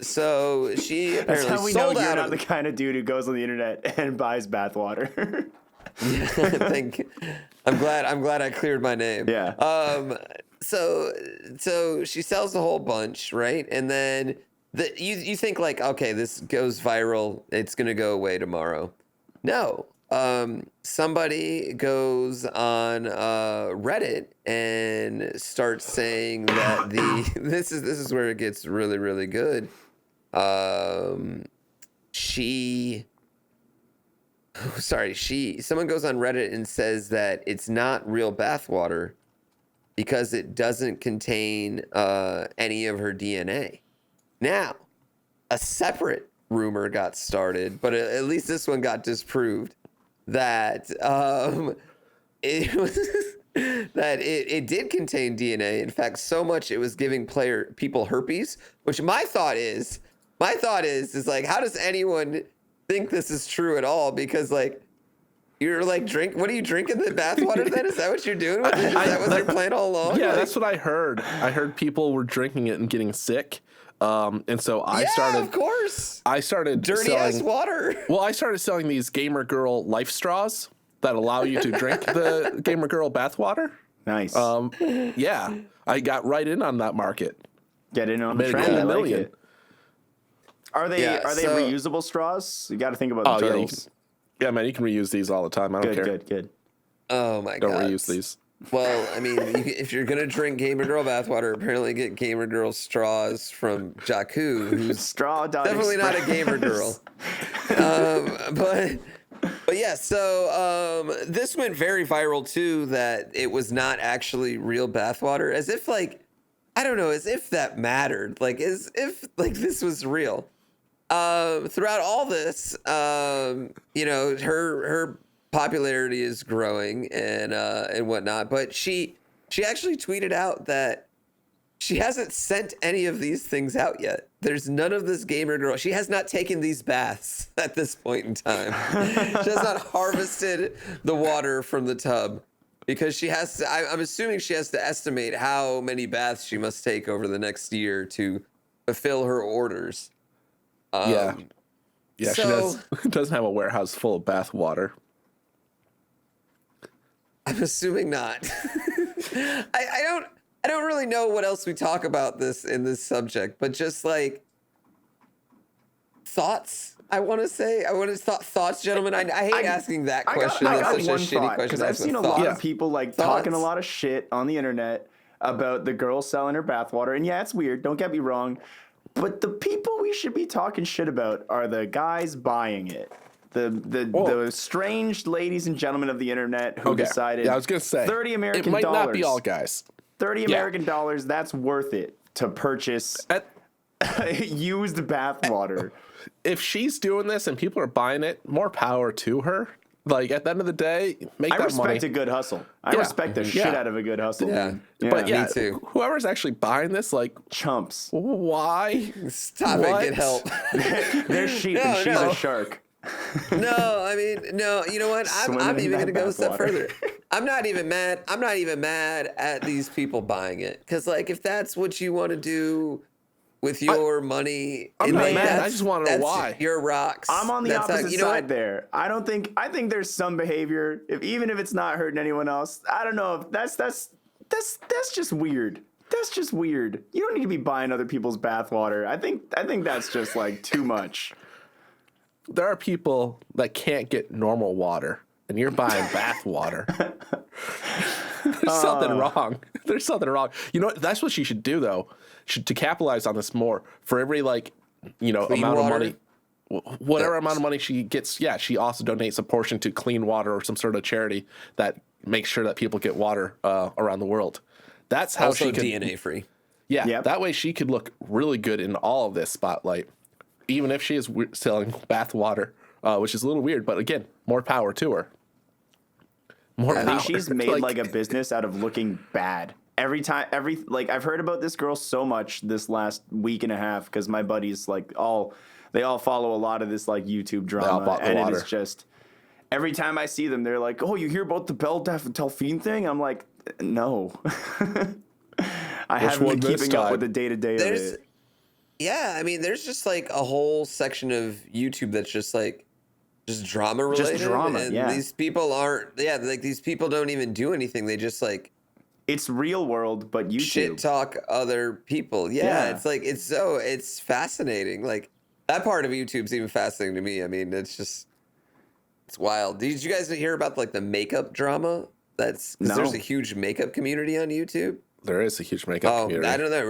Speaker 2: So she apparently
Speaker 3: That's how we know
Speaker 2: sold
Speaker 3: you're
Speaker 2: out
Speaker 3: not
Speaker 2: of
Speaker 3: the kind of dude who goes on the internet and buys bathwater.
Speaker 2: I'm glad I cleared my name.
Speaker 3: Yeah.
Speaker 2: So she sells a whole bunch, right? And then you think like, okay, this goes viral, it's gonna go away tomorrow. No. Somebody goes on Reddit and starts saying that this is where it gets really, really good. Someone goes on Reddit and says that it's not real bathwater because it doesn't contain any of her DNA. Now, a separate rumor got started, but at least this one got disproved that it was that it did contain DNA. In fact, so much it was giving people herpes. Which my thought is like, how does anyone think this is true at all? Because like, you're like what are you drinking the bathwater then? Is that what you're doing with it? Is that what your plan all along?
Speaker 4: Yeah,
Speaker 2: like,
Speaker 4: that's what I heard. I heard people were drinking it and getting sick. And so I started.
Speaker 2: Of course.
Speaker 4: I started
Speaker 2: dirty ass water.
Speaker 4: Well, I started selling these Gamer Girl life straws that allow you to drink the Gamer Girl bathwater.
Speaker 3: Nice.
Speaker 4: Yeah, I got right in on that market.
Speaker 3: Get in on the
Speaker 4: Made a
Speaker 3: trend.
Speaker 4: cool
Speaker 3: I like
Speaker 4: million.
Speaker 3: it. Are they reusable straws? You got to think about the turtles.
Speaker 4: Yeah, man, you can reuse these all the time. I don't care.
Speaker 3: Good.
Speaker 2: Oh my god.
Speaker 4: Don't reuse these.
Speaker 2: Well, I mean, if you're gonna drink Gamer Girl bathwater, apparently get Gamer Girl straws from Jakku, who's definitely not a gamer girl. But yeah, so this went very viral too. That it was not actually real bathwater, as if like, I don't know, as if that mattered. Like as if like this was real. Throughout all this, her popularity is growing and whatnot, but she She actually tweeted out that she hasn't sent any of these things out yet. There's none of this gamer girl. She has not taken these baths at this point in time. She has not harvested the water from the tub because she has to. I'm assuming she has to estimate how many baths she must take over the next year to fulfill her orders.
Speaker 4: Yeah,
Speaker 2: so,
Speaker 4: she doesn't have a warehouse full of bath water.
Speaker 2: I'm assuming not. I don't really know what else we talk about this in this subject, but just like thoughts. I want to thoughts, gentlemen. I hate asking that question.
Speaker 3: I got
Speaker 2: That's such
Speaker 3: one
Speaker 2: a shitty
Speaker 3: thought,
Speaker 2: question.
Speaker 3: because
Speaker 2: to
Speaker 3: I've
Speaker 2: ask,
Speaker 3: seen a
Speaker 2: but
Speaker 3: lot
Speaker 2: thoughts.
Speaker 3: of people like
Speaker 2: Thoughts?
Speaker 3: talking a lot of shit on the internet about the girl selling her bathwater, and yeah, it's weird. Don't get me wrong, but the people we should be talking shit about are the guys buying it. The strange ladies and gentlemen of the internet who decided.
Speaker 4: Yeah, I was gonna say
Speaker 3: $30 American
Speaker 4: it might
Speaker 3: dollars.
Speaker 4: not be all guys.
Speaker 3: $30 American dollars. That's worth it to purchase used bathwater.
Speaker 4: If she's doing this and people are buying it, more power to her. Like at the end of the day, make
Speaker 3: I
Speaker 4: that money.
Speaker 3: respect a good hustle. I respect the shit out of a good hustle.
Speaker 2: Yeah.
Speaker 4: But yeah,
Speaker 2: me too.
Speaker 4: Whoever's actually buying this, like,
Speaker 3: Chumps.
Speaker 4: why?
Speaker 2: Stop
Speaker 4: What?
Speaker 2: it. Get help.
Speaker 3: They're sheep and she's a shark.
Speaker 2: No, I mean, no. You know what?
Speaker 3: Swimming
Speaker 2: I'm
Speaker 3: in
Speaker 2: even
Speaker 3: that
Speaker 2: gonna go a step
Speaker 3: bathwater.
Speaker 2: further. I'm not even mad. I'm not even mad at these people buying it, because like if that's what you want to do with your money,
Speaker 4: I'm not mad. I
Speaker 2: that's-
Speaker 4: just wanna know
Speaker 2: that's
Speaker 4: why.
Speaker 2: your rocks.
Speaker 3: I'm on the
Speaker 2: That's how-
Speaker 3: opposite
Speaker 2: you know
Speaker 3: side
Speaker 2: what?
Speaker 3: there. I think there's some behavior, even if it's not hurting anyone else. I don't know if that's just weird. That's just weird. You don't need to be buying other people's bathwater. I think that's just like too much.
Speaker 4: There are people that can't get normal water, and you're buying bath water. There's something wrong. There's something wrong. You know what? That's what she should do, though. To capitalize on this more, for every like,
Speaker 2: Clean
Speaker 4: amount
Speaker 2: water?
Speaker 4: of money, whatever amount of money she gets, she also donates a portion to clean water or some sort of charity that makes sure that people get water around the world. That's how
Speaker 2: Also
Speaker 4: she could
Speaker 2: DNA free.
Speaker 4: Yeah,
Speaker 3: Yep.
Speaker 4: that way she could look really good in all of this spotlight, even if she is selling bath water, which is a little weird. But again, more power to her. More
Speaker 3: I
Speaker 4: power.
Speaker 3: think she's made like a business out of looking bad. I've heard about this girl so much this last week and a half because my buddies they all follow a lot of this like YouTube drama,
Speaker 4: bought the
Speaker 3: and
Speaker 4: water.
Speaker 3: it is just every time I see them, they're like, "Oh, you hear about the Belle Delphine thing?" I'm like, "No." I haven't
Speaker 4: one
Speaker 3: been
Speaker 4: this
Speaker 3: keeping up
Speaker 4: time?
Speaker 3: with the day-to-day of
Speaker 2: There's,
Speaker 3: it.
Speaker 2: yeah, I mean, there's just like a whole section of YouTube that's just like just drama related.
Speaker 3: drama,
Speaker 2: and
Speaker 3: yeah.
Speaker 2: These people aren't. Yeah, like these people don't even do anything. They just like
Speaker 3: It's real world, but YouTube.
Speaker 2: shit talk other people. Yeah,
Speaker 3: Yeah.
Speaker 2: it's like it's fascinating. Like that part of YouTube's even fascinating to me. I mean, it's wild. Did you guys hear about like the makeup drama? Because there's
Speaker 3: No.
Speaker 2: a huge makeup community on YouTube.
Speaker 4: There is a huge makeup community.
Speaker 2: I don't know. There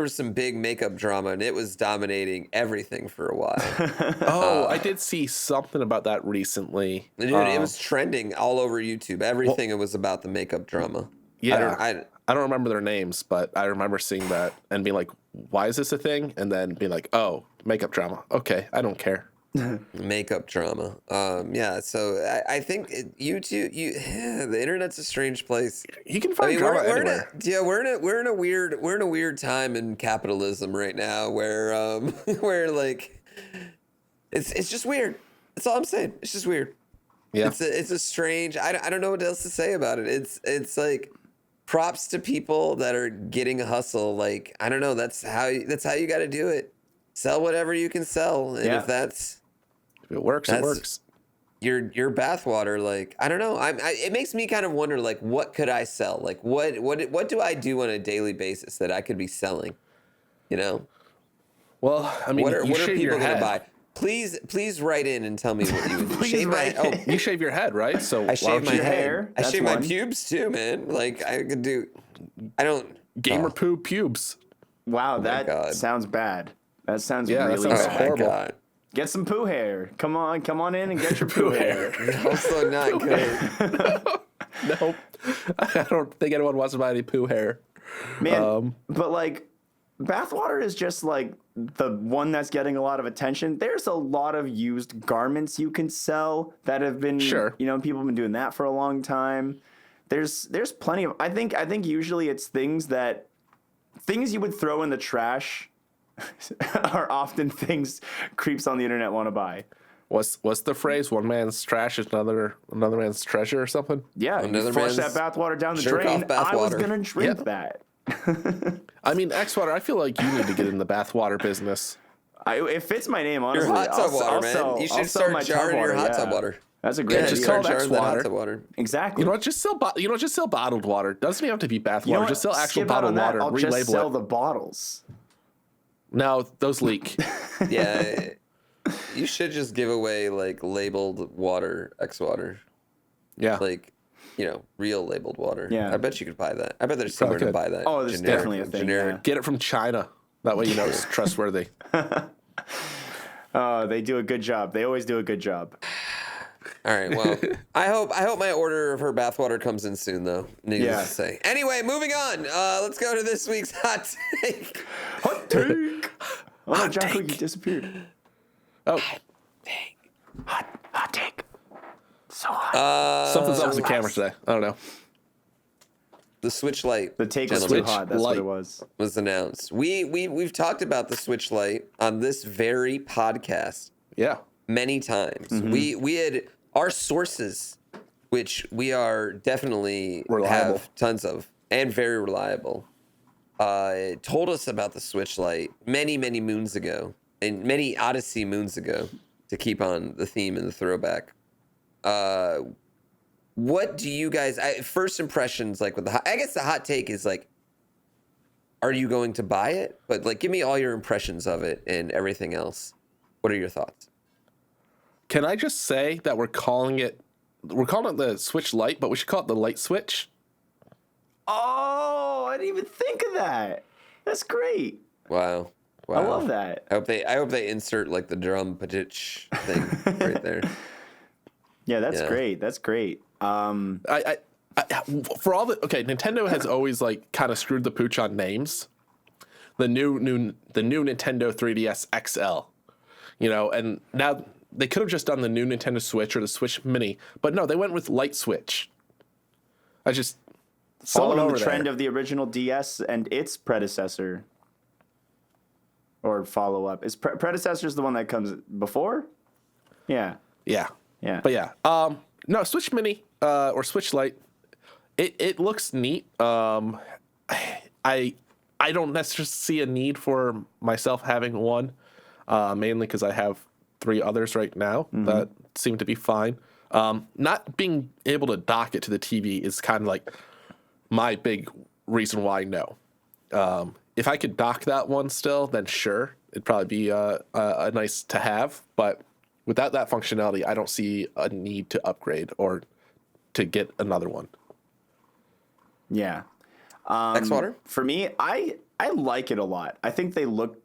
Speaker 2: was some big makeup drama, and it was dominating everything for a while.
Speaker 4: I did see something about that recently.
Speaker 2: Dude, it was trending all over YouTube. Everything it was about the makeup drama.
Speaker 4: Yeah,
Speaker 2: I
Speaker 4: I don't remember their names, but I remember seeing that and being like, "Why is this a thing?" And then being like, "Oh, makeup drama. Okay, I don't care."
Speaker 2: makeup drama. Yeah. So I think YouTube, the internet's a strange place.
Speaker 4: You can find drama anywhere.
Speaker 2: We're in a weird time in capitalism right now where where like it's just weird. That's all I'm saying. It's just weird.
Speaker 4: Yeah.
Speaker 2: It's a strange. I don't know what else to say about it. It's like props to people that are getting a hustle. Like I don't know. That's how you got to do it. Sell whatever you can sell, and if that's
Speaker 4: If it works, it works.
Speaker 2: your bathwater, like I don't know. It makes me kind of wonder, like, what could I sell? Like, what do I do on a daily basis that I could be selling? You know,
Speaker 4: Well, I mean,
Speaker 2: what are
Speaker 4: you shave your
Speaker 2: people gonna
Speaker 4: head.
Speaker 2: buy? Please write in and tell me what you would
Speaker 3: Please
Speaker 2: shave my.
Speaker 3: write
Speaker 2: Oh,
Speaker 3: in.
Speaker 4: You shave your head, right? So
Speaker 2: I shave my
Speaker 3: your
Speaker 2: head.
Speaker 3: hair,
Speaker 2: I
Speaker 3: that's
Speaker 2: shave my
Speaker 3: one.
Speaker 2: pubes too, man. Like I could do. I don't.
Speaker 4: gamer poo pubes.
Speaker 3: Wow, that
Speaker 2: God.
Speaker 3: sounds bad. That sounds
Speaker 4: Yeah, that
Speaker 3: really
Speaker 4: sounds
Speaker 2: Oh
Speaker 3: bad.
Speaker 2: my
Speaker 4: horrible.
Speaker 2: God.
Speaker 3: Get some poo hair. Come on in and get your poo hair.
Speaker 2: Also not good.
Speaker 4: Nope. I don't think anyone wants to buy any poo hair.
Speaker 3: Man, but like bathwater is just like the one that's getting a lot of attention. There's a lot of used garments you can sell that have been,
Speaker 4: Sure.
Speaker 3: people have been doing that for a long time. there's plenty of. I think usually it's things you would throw in the trash are often things creeps on the internet want to buy.
Speaker 4: What's the phrase? One man's trash is another man's treasure or something?
Speaker 3: Yeah,
Speaker 2: Another
Speaker 3: you flush that
Speaker 2: man's
Speaker 3: bathwater down the
Speaker 2: jerk-off
Speaker 3: drain. I was
Speaker 2: bathwater.
Speaker 3: gonna drink that.
Speaker 4: I mean, X-Water, I feel like you need to get in the bathwater business.
Speaker 3: It fits my name, honestly.
Speaker 2: Your hot tub water,
Speaker 3: I'll
Speaker 2: man.
Speaker 3: sell-
Speaker 2: You
Speaker 3: I'll
Speaker 2: should
Speaker 3: sell my
Speaker 2: start jarring your hot tub water.
Speaker 3: That's a great
Speaker 4: Yeah, just
Speaker 3: idea.
Speaker 4: call it
Speaker 2: Start jarring that hot
Speaker 4: X-Water.
Speaker 2: tub water.
Speaker 3: Exactly.
Speaker 4: You know what? Just sell bottled water. Doesn't even have to be bath
Speaker 3: You know
Speaker 4: water.
Speaker 3: what?
Speaker 4: Just sell actual
Speaker 3: Skip out on
Speaker 4: bottled
Speaker 3: that.
Speaker 4: water.
Speaker 3: I'll just
Speaker 4: Relabel
Speaker 3: sell
Speaker 4: it.
Speaker 3: the bottles.
Speaker 4: No, those leak.
Speaker 2: Yeah. You should just give away like labeled water, X water.
Speaker 4: Yeah.
Speaker 2: Like, real labeled water.
Speaker 3: Yeah.
Speaker 2: I bet you could buy that. I bet there's somewhere to
Speaker 4: could.
Speaker 2: buy that.
Speaker 3: Oh, there's definitely a thing,
Speaker 2: Generic.
Speaker 4: Get it from China. That way you know it's trustworthy.
Speaker 3: They do a good job. They always do a good job.
Speaker 2: All right. Well, I hope my order of her bathwater comes in soon, though. Needless
Speaker 3: Yeah.
Speaker 2: to say. Anyway, moving on. Let's go to this week's hot take.
Speaker 3: Hot take. Oh no, John Quick, you disappeared.
Speaker 4: Oh,
Speaker 3: Hot take. So hot.
Speaker 4: something's up with the camera today. I don't know.
Speaker 2: The Switch Lite
Speaker 3: The take was too
Speaker 2: gentlemen,
Speaker 3: hot. That's what
Speaker 4: Light.
Speaker 3: it was.
Speaker 2: was announced. We've talked about the Switch Lite on this very podcast
Speaker 4: Yeah.
Speaker 2: many times.
Speaker 3: Mm-hmm.
Speaker 2: We had our sources, which we are definitely
Speaker 4: Reliable.
Speaker 2: have tons of and very reliable, told us about the Switch Lite many moons ago, and many Odyssey moons ago, to keep on the theme and the throwback. What do you guys? First impressions, like with I guess the hot take is like, are you going to buy it? But like, give me all your impressions of it and everything else. What are your thoughts?
Speaker 4: Can I just say that we're calling it the Switch Lite, but we should call it the Light Switch?
Speaker 3: Oh, I didn't even think of that. That's great.
Speaker 2: Wow.
Speaker 3: I love that.
Speaker 2: I hope they insert like the drum patich thing right there.
Speaker 3: Yeah, that's
Speaker 2: Yeah.
Speaker 3: great. That's great.
Speaker 4: I for all the Nintendo has always like kind of screwed the pooch on names. The new Nintendo 3DS XL, and now they could have just done the new Nintendo Switch or the Switch Mini, but no, they went with Light Switch. I just someone
Speaker 3: Following
Speaker 4: over
Speaker 3: the trend
Speaker 4: there.
Speaker 3: of the original DS and its predecessor or follow-up. Is predecessor's the one that comes before? Yeah.
Speaker 4: Yeah.
Speaker 3: Yeah.
Speaker 4: But yeah, no, Switch Mini or Switch Lite, it looks neat. I don't necessarily see a need for myself having one, mainly because I have 3 others right now that seem to be fine. Not being able to dock it to the TV is kind of like my big reason why no. If I could dock that one still, then sure, it'd probably be a nice to have, but without that functionality, I don't see a need to upgrade or to get another one.
Speaker 3: Yeah.
Speaker 2: X water.
Speaker 3: For me, I like it a lot. I think they look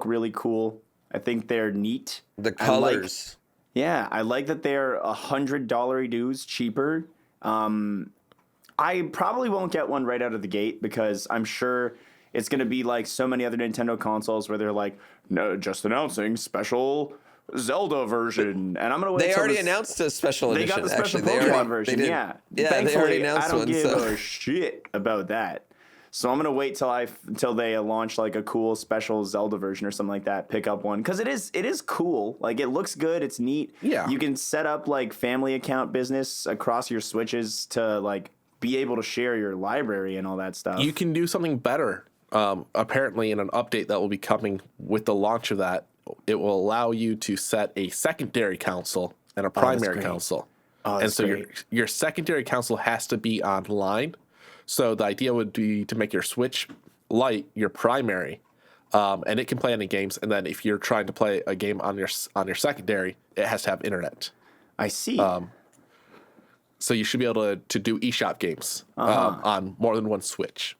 Speaker 3: really cool. I think they're neat.
Speaker 2: The
Speaker 3: I like-
Speaker 2: colors.
Speaker 3: I like that they're $100 dues cheaper. I probably won't get one right out of the gate because I'm sure it's going to be like so many other Nintendo consoles where they're like, no, just announcing special Zelda version, and I'm gonna wait.
Speaker 2: They
Speaker 3: till
Speaker 2: already
Speaker 3: this-
Speaker 2: announced a special
Speaker 3: They
Speaker 2: edition.
Speaker 3: got the special
Speaker 2: actually.
Speaker 3: Pokemon
Speaker 2: They
Speaker 3: version.
Speaker 2: did.
Speaker 3: Yeah,
Speaker 2: Yeah,
Speaker 3: Thankfully,
Speaker 2: they already announced
Speaker 3: I don't
Speaker 2: one.
Speaker 3: give
Speaker 2: So.
Speaker 3: a shit about that. So I'm gonna wait till they launch like a cool special Zelda version or something like that. Pick up one because it is cool. Like it looks good. It's neat.
Speaker 4: Yeah.
Speaker 3: You can set up like family account business across your Switches to like be able to share your library and all that stuff.
Speaker 4: You can do something better. Apparently, in an update that will be coming with the launch of that, it will allow you to set a secondary console and a primary
Speaker 3: great.
Speaker 4: console.
Speaker 3: Oh,
Speaker 4: And
Speaker 3: that's
Speaker 4: so
Speaker 3: great.
Speaker 4: your secondary console has to be online. So the idea would be to make your Switch Lite your primary, and it can play any games. And then if you're trying to play a game on your secondary, it has to have internet.
Speaker 3: I see.
Speaker 4: So you should be able to do eShop games on more than one Switch,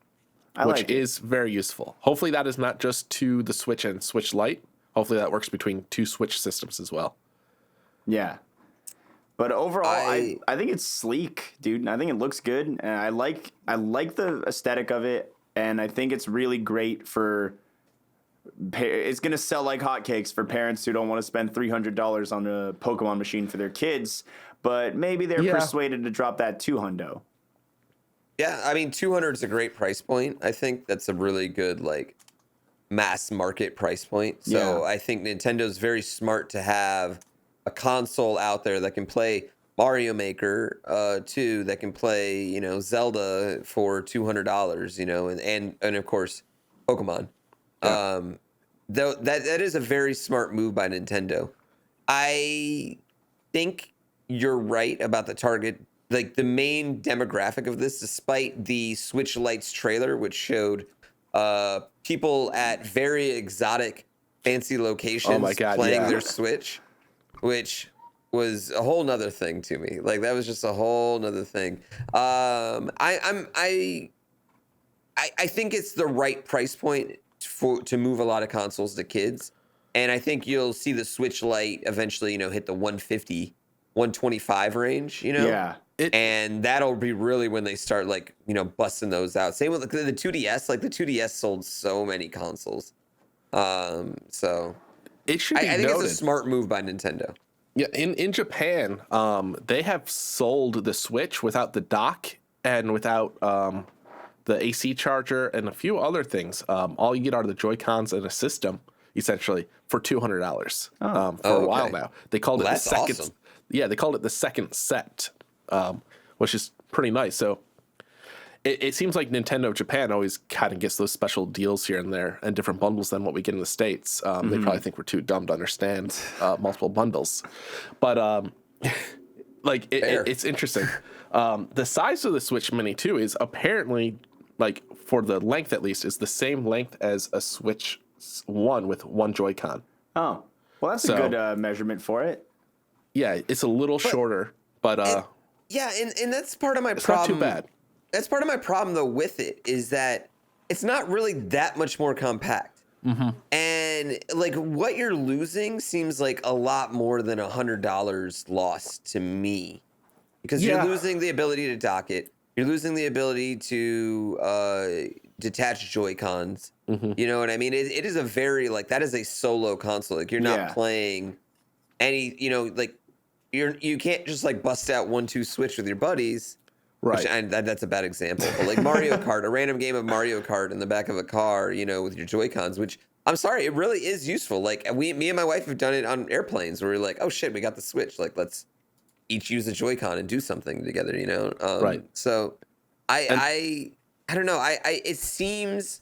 Speaker 3: I
Speaker 4: which
Speaker 3: like it.
Speaker 4: is very useful. Hopefully that is not just to the Switch and Switch Lite. Hopefully that works between 2 Switch systems as well.
Speaker 3: Yeah. But overall,
Speaker 2: I-
Speaker 3: I think it's sleek, dude. I think it looks good, and I like the aesthetic of it, and I think it's really great for. It's gonna sell like hotcakes for parents who don't want to spend $300 on a Pokemon machine for their kids, but maybe they're
Speaker 4: Yeah.
Speaker 3: persuaded to drop that $200.
Speaker 2: Yeah, I mean, 200 is a great price point. I think that's a really good like mass market price point. So
Speaker 3: Yeah.
Speaker 2: I think Nintendo's very smart to have a console out there that can play Mario Maker 2, that can play, you know, Zelda for $200, you know, and of course Pokemon.
Speaker 4: Yeah.
Speaker 2: Though that is a very smart move by Nintendo. I think you're right about the target, like the main demographic of this, despite the Switch Lights trailer, which showed people at very exotic, fancy locations
Speaker 4: Oh my God,
Speaker 2: playing
Speaker 4: yeah.
Speaker 2: their Switch, which was a whole nother thing to me. Like that was just a whole nother thing. I think it's the right price point to move a lot of consoles to kids. And I think you'll see the Switch Lite eventually, you know, hit the 150, 125 range, you know?
Speaker 3: Yeah.
Speaker 2: And that'll be really when they start, like, you know, busting those out. Same with the 2DS. Like, the 2DS sold so many consoles. So
Speaker 4: It should be
Speaker 2: I think
Speaker 4: noted.
Speaker 2: it's a smart move by Nintendo.
Speaker 4: Yeah, in Japan, they have sold the Switch without the dock and without the AC charger and a few other things. All you get are the Joy-Cons and a system, essentially, for $200 for a while
Speaker 2: okay.
Speaker 4: now. They called it
Speaker 2: That's
Speaker 4: the second.
Speaker 2: awesome.
Speaker 4: Yeah, they called it the second set, which is pretty nice. So it seems like Nintendo Japan always kind of gets those special deals here and there and different bundles than what we get in the States. They probably think we're too dumb to understand multiple bundles. But like it's interesting. The size of the Switch Mini 2 is apparently, like for the length at least, is the same length as a Switch 1 with one Joy-Con.
Speaker 3: Oh, well, that's
Speaker 4: So-
Speaker 3: a good measurement for it.
Speaker 4: Yeah, it's a little shorter, but
Speaker 2: Yeah, and that's part of my
Speaker 4: it's not
Speaker 2: problem.
Speaker 4: too bad.
Speaker 2: That's part of my problem, though, with it, is that it's not really that much more compact. And like what you're losing seems like a lot more than $100 lost to me, because
Speaker 4: Yeah.
Speaker 2: you're losing the ability to dock it. You're losing the ability to detach Joy-Cons. You know what I mean? It is a very, like, that is a solo console. Like, you're not
Speaker 3: Yeah.
Speaker 2: playing any, you know, like you can't just like bust out 1-2 Switch with your buddies.
Speaker 4: Right.
Speaker 2: Which, and that's a bad example, but like Mario Kart, a random game of Mario Kart in the back of a car, you know, with your Joy-Cons, which I'm sorry, it really is useful. Like me and my wife have done it on airplanes where we're like, oh shit, we got the Switch. Like, let's each use a Joy-Con and do something together, you know?
Speaker 4: Right.
Speaker 2: So I don't know. It seems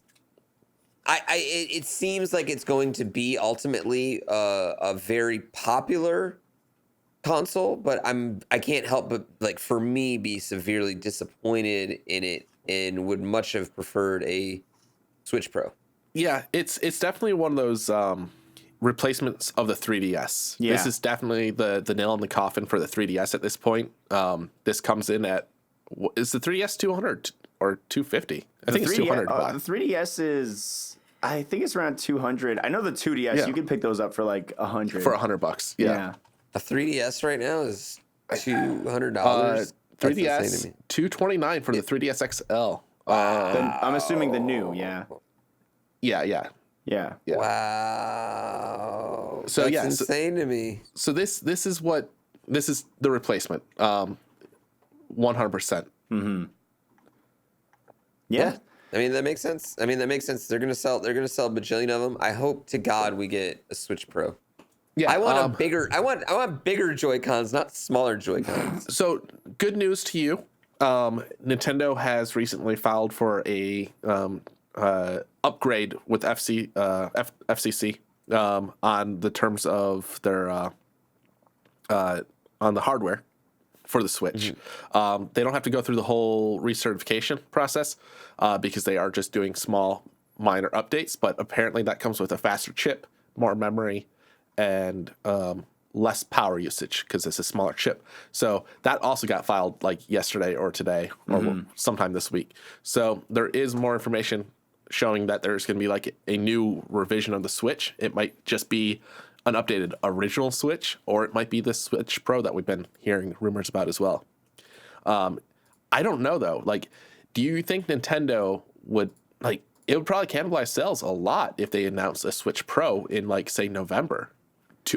Speaker 2: like it's going to be ultimately a very popular console, but I can't help but, like, for me, be severely disappointed in it and would much have preferred a Switch Pro.
Speaker 4: Yeah, it's definitely one of those replacements of the 3DS.
Speaker 3: Yeah.
Speaker 4: This is definitely the nail in the coffin for the 3DS at this point. This comes in at, is the 3DS 200 or 250? I think it's 200.
Speaker 3: The 3DS is, I think it's around 200. I know the 2DS,
Speaker 4: Yeah.
Speaker 3: you can pick those up for like 100.
Speaker 4: For $100. Yeah.
Speaker 2: A 3DS right now is $200.
Speaker 4: 3DS $229 for the 3DS XL.
Speaker 3: I'm assuming the new, yeah.
Speaker 4: Yeah.
Speaker 3: Yeah.
Speaker 4: Yeah.
Speaker 2: Wow.
Speaker 4: So,
Speaker 2: That's
Speaker 4: yeah, so-
Speaker 2: insane to me.
Speaker 4: So this is the replacement. 100%.
Speaker 3: Yeah.
Speaker 2: I mean, that makes sense. They're gonna sell a bajillion of them. I hope to God we get a Switch Pro.
Speaker 4: Yeah.
Speaker 2: I want I want bigger Joy-Cons, not smaller Joy-Cons.
Speaker 4: So good news to you. Nintendo has recently filed for a upgrade with FCC on the terms of their on the hardware for the Switch. They don't have to go through the whole recertification process because they are just doing small, minor updates. But apparently that comes with a faster chip, more memory, and less power usage because it's a smaller chip. So that also got filed like yesterday or today or sometime this week. So there is more information showing that there's going to be like a new revision of the Switch. It might just be an updated original Switch, or it might be the Switch Pro that we've been hearing rumors about as well. I don't know though. Like, do you think Nintendo would, like, it would probably cannibalize sales a lot if they announced a Switch Pro in, like, say November,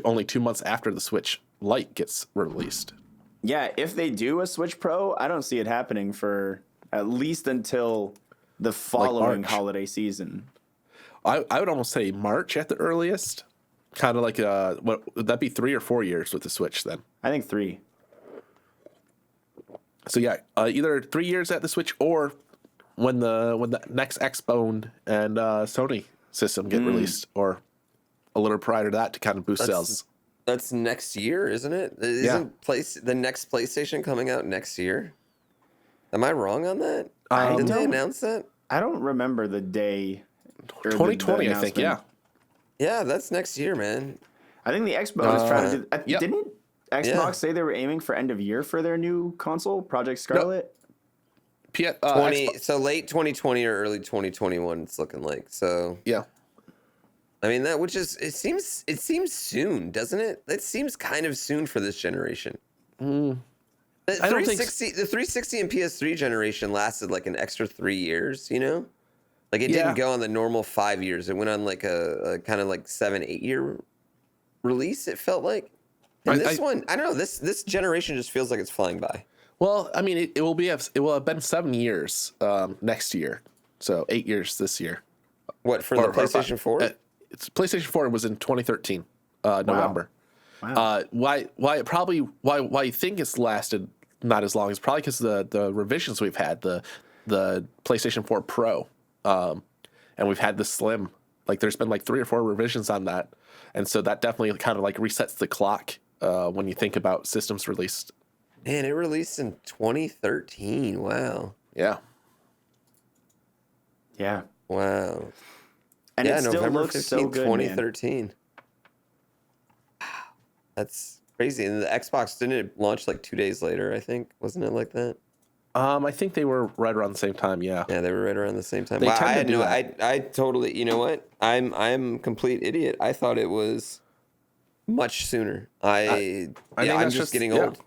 Speaker 4: only 2 months after the Switch Lite gets released.
Speaker 3: Yeah, if they do a Switch Pro, I don't see it happening for at least until the following
Speaker 4: March.
Speaker 3: holiday season.
Speaker 4: I would almost say March at the earliest. Kind of like what would that be, 3 or 4 years with the Switch then?
Speaker 3: I think 3.
Speaker 4: So yeah, either 3 years at the Switch or when the next Xbone and Sony system get released, or a little prior to that to kind of boost sales.
Speaker 2: That's next year, isn't it? Isn't the next PlayStation coming out next year? Am I wrong on that? Didn't they announce that?
Speaker 3: I don't remember the day.
Speaker 4: 2020, I think. Yeah.
Speaker 2: Yeah, that's next year, man.
Speaker 3: I think the Xbox was trying to do.
Speaker 4: Yep.
Speaker 3: Didn't Xbox say they were aiming for end of year for their new console, Project Scarlet?
Speaker 2: So late 2020 or early 2021, it's looking like. So
Speaker 4: Yeah.
Speaker 2: I mean, it seems soon, doesn't it? It seems kind of soon for this generation. The
Speaker 4: I don't think
Speaker 2: 360 and PS3 generation lasted like an extra 3 years, you know? Like it didn't go on the normal 5 years. It went on like a kind of like 7-8 year release, it felt like. And this one, I don't know, this generation just feels like it's flying by.
Speaker 4: Well, I mean, it will have been 7 years next year, so 8 years this year.
Speaker 2: What, for the PlayStation 4?
Speaker 4: It's PlayStation 4 was in 2013, November.
Speaker 3: Wow.
Speaker 4: Why you think it's lasted not as long is probably because the revisions we've had, the PlayStation 4 Pro, and we've had the Slim. Like there's been like 3 or 4 revisions on that, and so that definitely kind of like resets the clock when you think about systems released.
Speaker 2: Man, it released in 2013. Wow.
Speaker 4: Yeah.
Speaker 3: Yeah.
Speaker 2: Wow.
Speaker 3: And it still
Speaker 2: November
Speaker 3: looks
Speaker 2: 15th,
Speaker 3: so good,
Speaker 2: 2013. Wow. That's crazy. And the Xbox, didn't it launch like 2 days later, I think? Wasn't it like that?
Speaker 4: I think they were right around the same time. Yeah.
Speaker 2: Yeah, they were right around the same time.
Speaker 4: They
Speaker 2: Wow,
Speaker 4: tend
Speaker 2: I
Speaker 4: to
Speaker 2: had
Speaker 4: do
Speaker 2: no,
Speaker 4: that.
Speaker 2: I totally, you know what? I'm a complete idiot. I thought it was much sooner.
Speaker 4: I think
Speaker 2: I'm
Speaker 4: that's
Speaker 2: just getting
Speaker 4: yeah.
Speaker 2: old.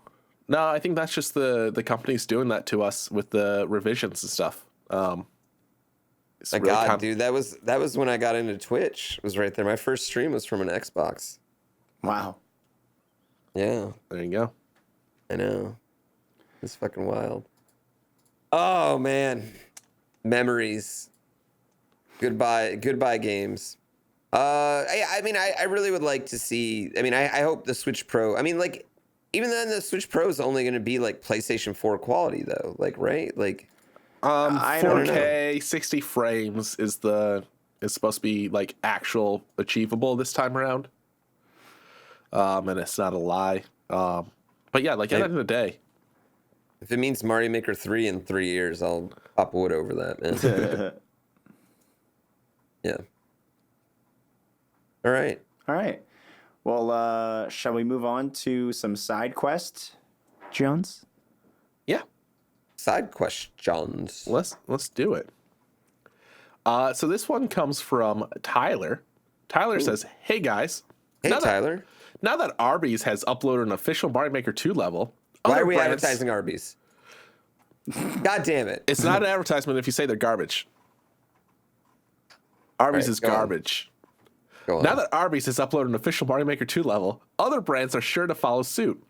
Speaker 4: No, I think that's just the companies doing that to us with the revisions and stuff. It's
Speaker 2: My
Speaker 4: really
Speaker 2: God, dude, that was when I got into Twitch. It was right there. My first stream was from an Xbox.
Speaker 3: Wow.
Speaker 2: Yeah,
Speaker 4: There you go.
Speaker 2: I know. It's fucking wild. Oh man, memories. Goodbye games. I mean, I really would like to see. I mean, I hope the Switch Pro. I mean, like, even then, the Switch Pro is only going to be like PlayStation 4 quality, though. Like, right? Like,
Speaker 3: I don't
Speaker 4: 4K 60 frames is supposed to be like actual achievable this time around. And it's not a lie. But yeah, like at the end of the day,
Speaker 2: if it means Mario Maker 3 in 3 years, I'll pop wood over that, man. Yeah. All right.
Speaker 3: All right. Well, shall we move on to some side quest, Jones?
Speaker 4: yeah,
Speaker 2: Side questions.
Speaker 4: let's do it. So this one comes from Tyler. Tyler says, "Hey guys,
Speaker 2: Hey,
Speaker 4: now that-
Speaker 2: Tyler.
Speaker 4: now that Arby's has uploaded an official Mario Maker 2 level,
Speaker 2: Why
Speaker 4: other
Speaker 2: are we
Speaker 4: brands-
Speaker 2: advertising Arby's? God damn it.
Speaker 4: It's not an advertisement if you say they're garbage. Arby's
Speaker 2: Right,
Speaker 4: is
Speaker 2: go on.
Speaker 4: garbage.
Speaker 2: Go on.
Speaker 4: Now that Arby's has uploaded an official Mario Maker 2 level, other brands are sure to follow suit.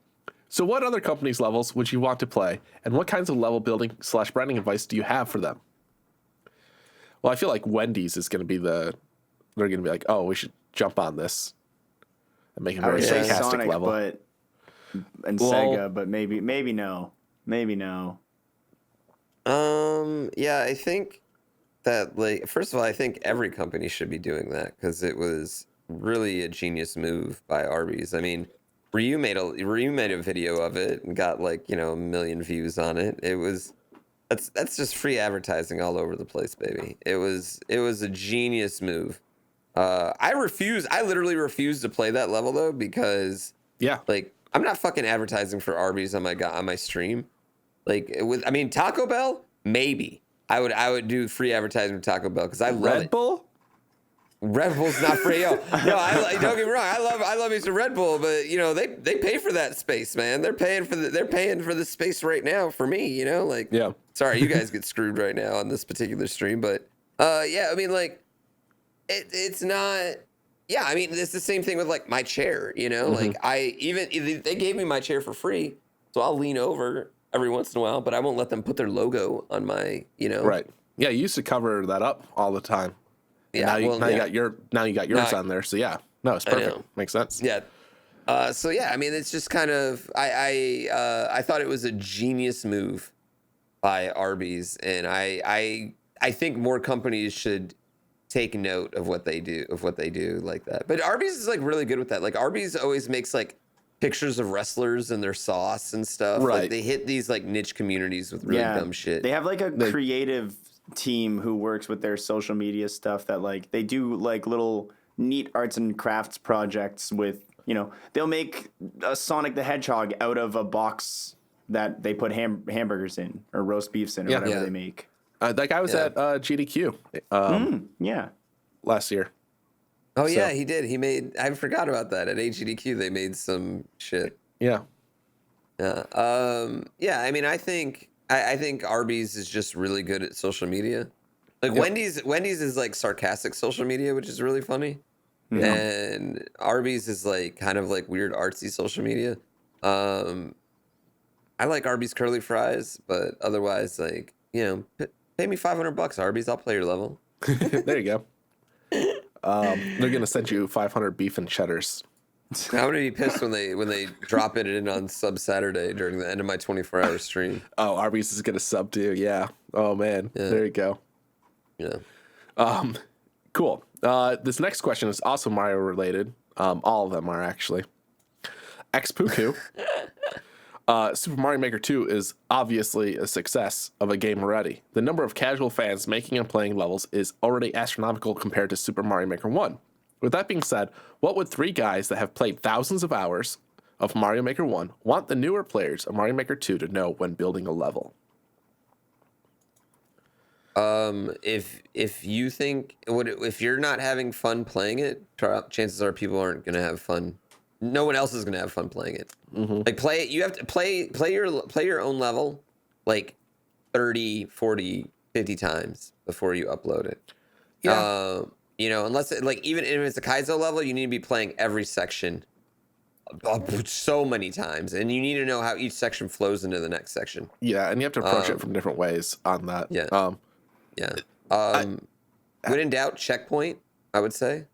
Speaker 4: So what other companies' levels would you want to play, and what kinds of level building / branding advice do you have for them?" Well, I feel like Wendy's is going to be they're going to be like, "Oh, we should jump on this and make a
Speaker 3: I
Speaker 4: very
Speaker 3: would say
Speaker 4: sarcastic
Speaker 3: Sonic,
Speaker 4: level."
Speaker 3: and
Speaker 4: Well-
Speaker 3: Sega, but maybe no. Maybe no.
Speaker 2: Yeah, I think that, like, first of all, I think every company should be doing that because it was really a genius move by Arby's. I mean, Ryu made a video of it and got like, you know, 1 million views on it. That's just free advertising all over the place, baby. It was a genius move. I literally refuse to play that level though because
Speaker 4: Yeah.
Speaker 2: like I'm not fucking advertising for Arby's on my stream. Like Taco Bell, maybe I would do free advertising for Taco Bell because I love
Speaker 4: Red
Speaker 2: it.
Speaker 4: Bull?
Speaker 2: Red Bull's not free. No, don't get me wrong. I love me some Red Bull, but you know they pay for that space, man. They're paying for the space right now for me. You know, like
Speaker 4: Yeah.
Speaker 2: Sorry, you guys get screwed right now on this particular stream, but yeah, I mean like it's not. Yeah, I mean it's the same thing with like my chair. You know, like they gave me my chair for free, so I'll lean over every once in a while, but I won't let them put their logo on my,
Speaker 4: Right. Yeah, you used to cover that up all the time. And
Speaker 2: Yeah,
Speaker 4: now you got yours on there. So yeah, no, it's perfect. Makes sense.
Speaker 2: Yeah. So yeah, I mean, it's just kind of I thought it was a genius move by Arby's, and I think more companies should take note of what they do like that. But Arby's is like really good with that. Like Arby's always makes like pictures of wrestlers and their sauce and stuff.
Speaker 4: Right.
Speaker 2: Like they hit these like niche communities with really dumb shit.
Speaker 3: They have like a creative team who works with their social media stuff that like they do like little neat arts and crafts projects with, they'll make a Sonic the Hedgehog out of a box that they put hamburgers in or roast beefs in or whatever they make.
Speaker 4: That guy was at GDQ last year.
Speaker 2: Oh yeah, he did. He made. I forgot about that. At AGDQ, they made some shit.
Speaker 4: Yeah.
Speaker 2: Yeah. I mean, I think Arby's is just really good at social media. Like Wendy's is like sarcastic social media, which is really funny. Mm-hmm. And Arby's is like kind of like weird artsy social media. I like Arby's curly fries, but otherwise, like, pay me $500, Arby's. I'll play your level.
Speaker 4: There you go. They're gonna send you 500 beef and cheddars.
Speaker 2: I'm gonna be pissed when they drop it in on Sub Saturday during the end of my 24-hour stream.
Speaker 4: Oh, Arby's is gonna sub too. Yeah. Oh man. Yeah. There you go.
Speaker 2: Yeah.
Speaker 4: Cool. This next question is also Mario related. All of them are actually. Xpuku. Super Mario Maker 2 is obviously a success of a game already. The number of casual fans making and playing levels is already astronomical compared to Super Mario Maker 1. With that being said, what would 3 guys that have played thousands of hours of Mario Maker 1 want the newer players of Mario Maker 2 to know when building a level?
Speaker 2: If you think if you're not having fun playing it, chances are people aren't gonna have fun. No one else is gonna have fun playing it. Mm-hmm. Like play it. You have to play your own level like 30, 40, 50 times before you upload it. Yeah. Unless even if it's a Kaizo level, you need to be playing every section so many times, and you need to know how each section flows into the next section.
Speaker 4: Yeah, and you have to approach it from different ways on that.
Speaker 2: Yeah. When in doubt, checkpoint, I would say.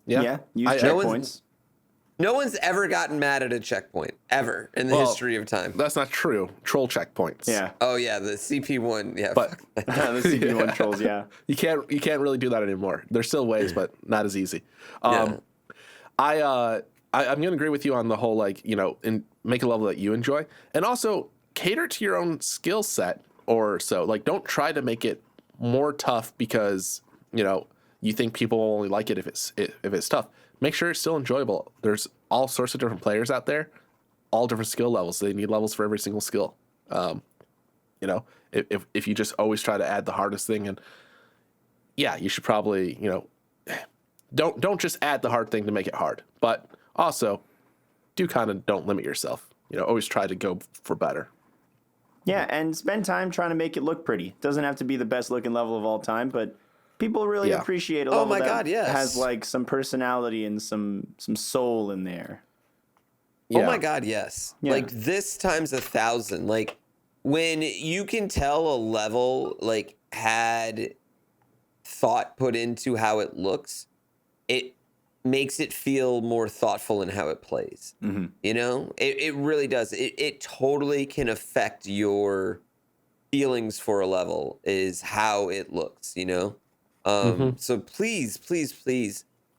Speaker 3: Yeah. Use checkpoints.
Speaker 2: No one's ever gotten mad at a checkpoint ever in the history of time.
Speaker 4: That's not true. Troll checkpoints.
Speaker 3: Yeah.
Speaker 2: Oh yeah, the CP1. Yeah.
Speaker 4: But
Speaker 3: the CP1 trolls. Yeah.
Speaker 4: You can't really do that anymore. There's still ways, but not as easy. I'm gonna agree with you on the whole and make a level that you enjoy, and also cater to your own skill set or so. Like, don't try to make it more tough because you think people will only like it if it's tough. Make sure it's still enjoyable. There's all sorts of different players out there, all different skill levels. They need levels for every single skill. If you just always try to add the hardest thing, and you should probably don't just add the hard thing to make it hard, but also don't limit yourself. Always try to go for better.
Speaker 3: Yeah, and spend time trying to make it look pretty. Doesn't have to be the best looking level of all time, but people really appreciate a level that has like some personality and some soul in there.
Speaker 2: Yeah. Oh my God, yes. Yeah. Like this times 1,000. Like when you can tell a level like had thought put into how it looks, it makes it feel more thoughtful in how it plays. Mm-hmm. It really does. It totally can affect your feelings for a level is how it looks, So please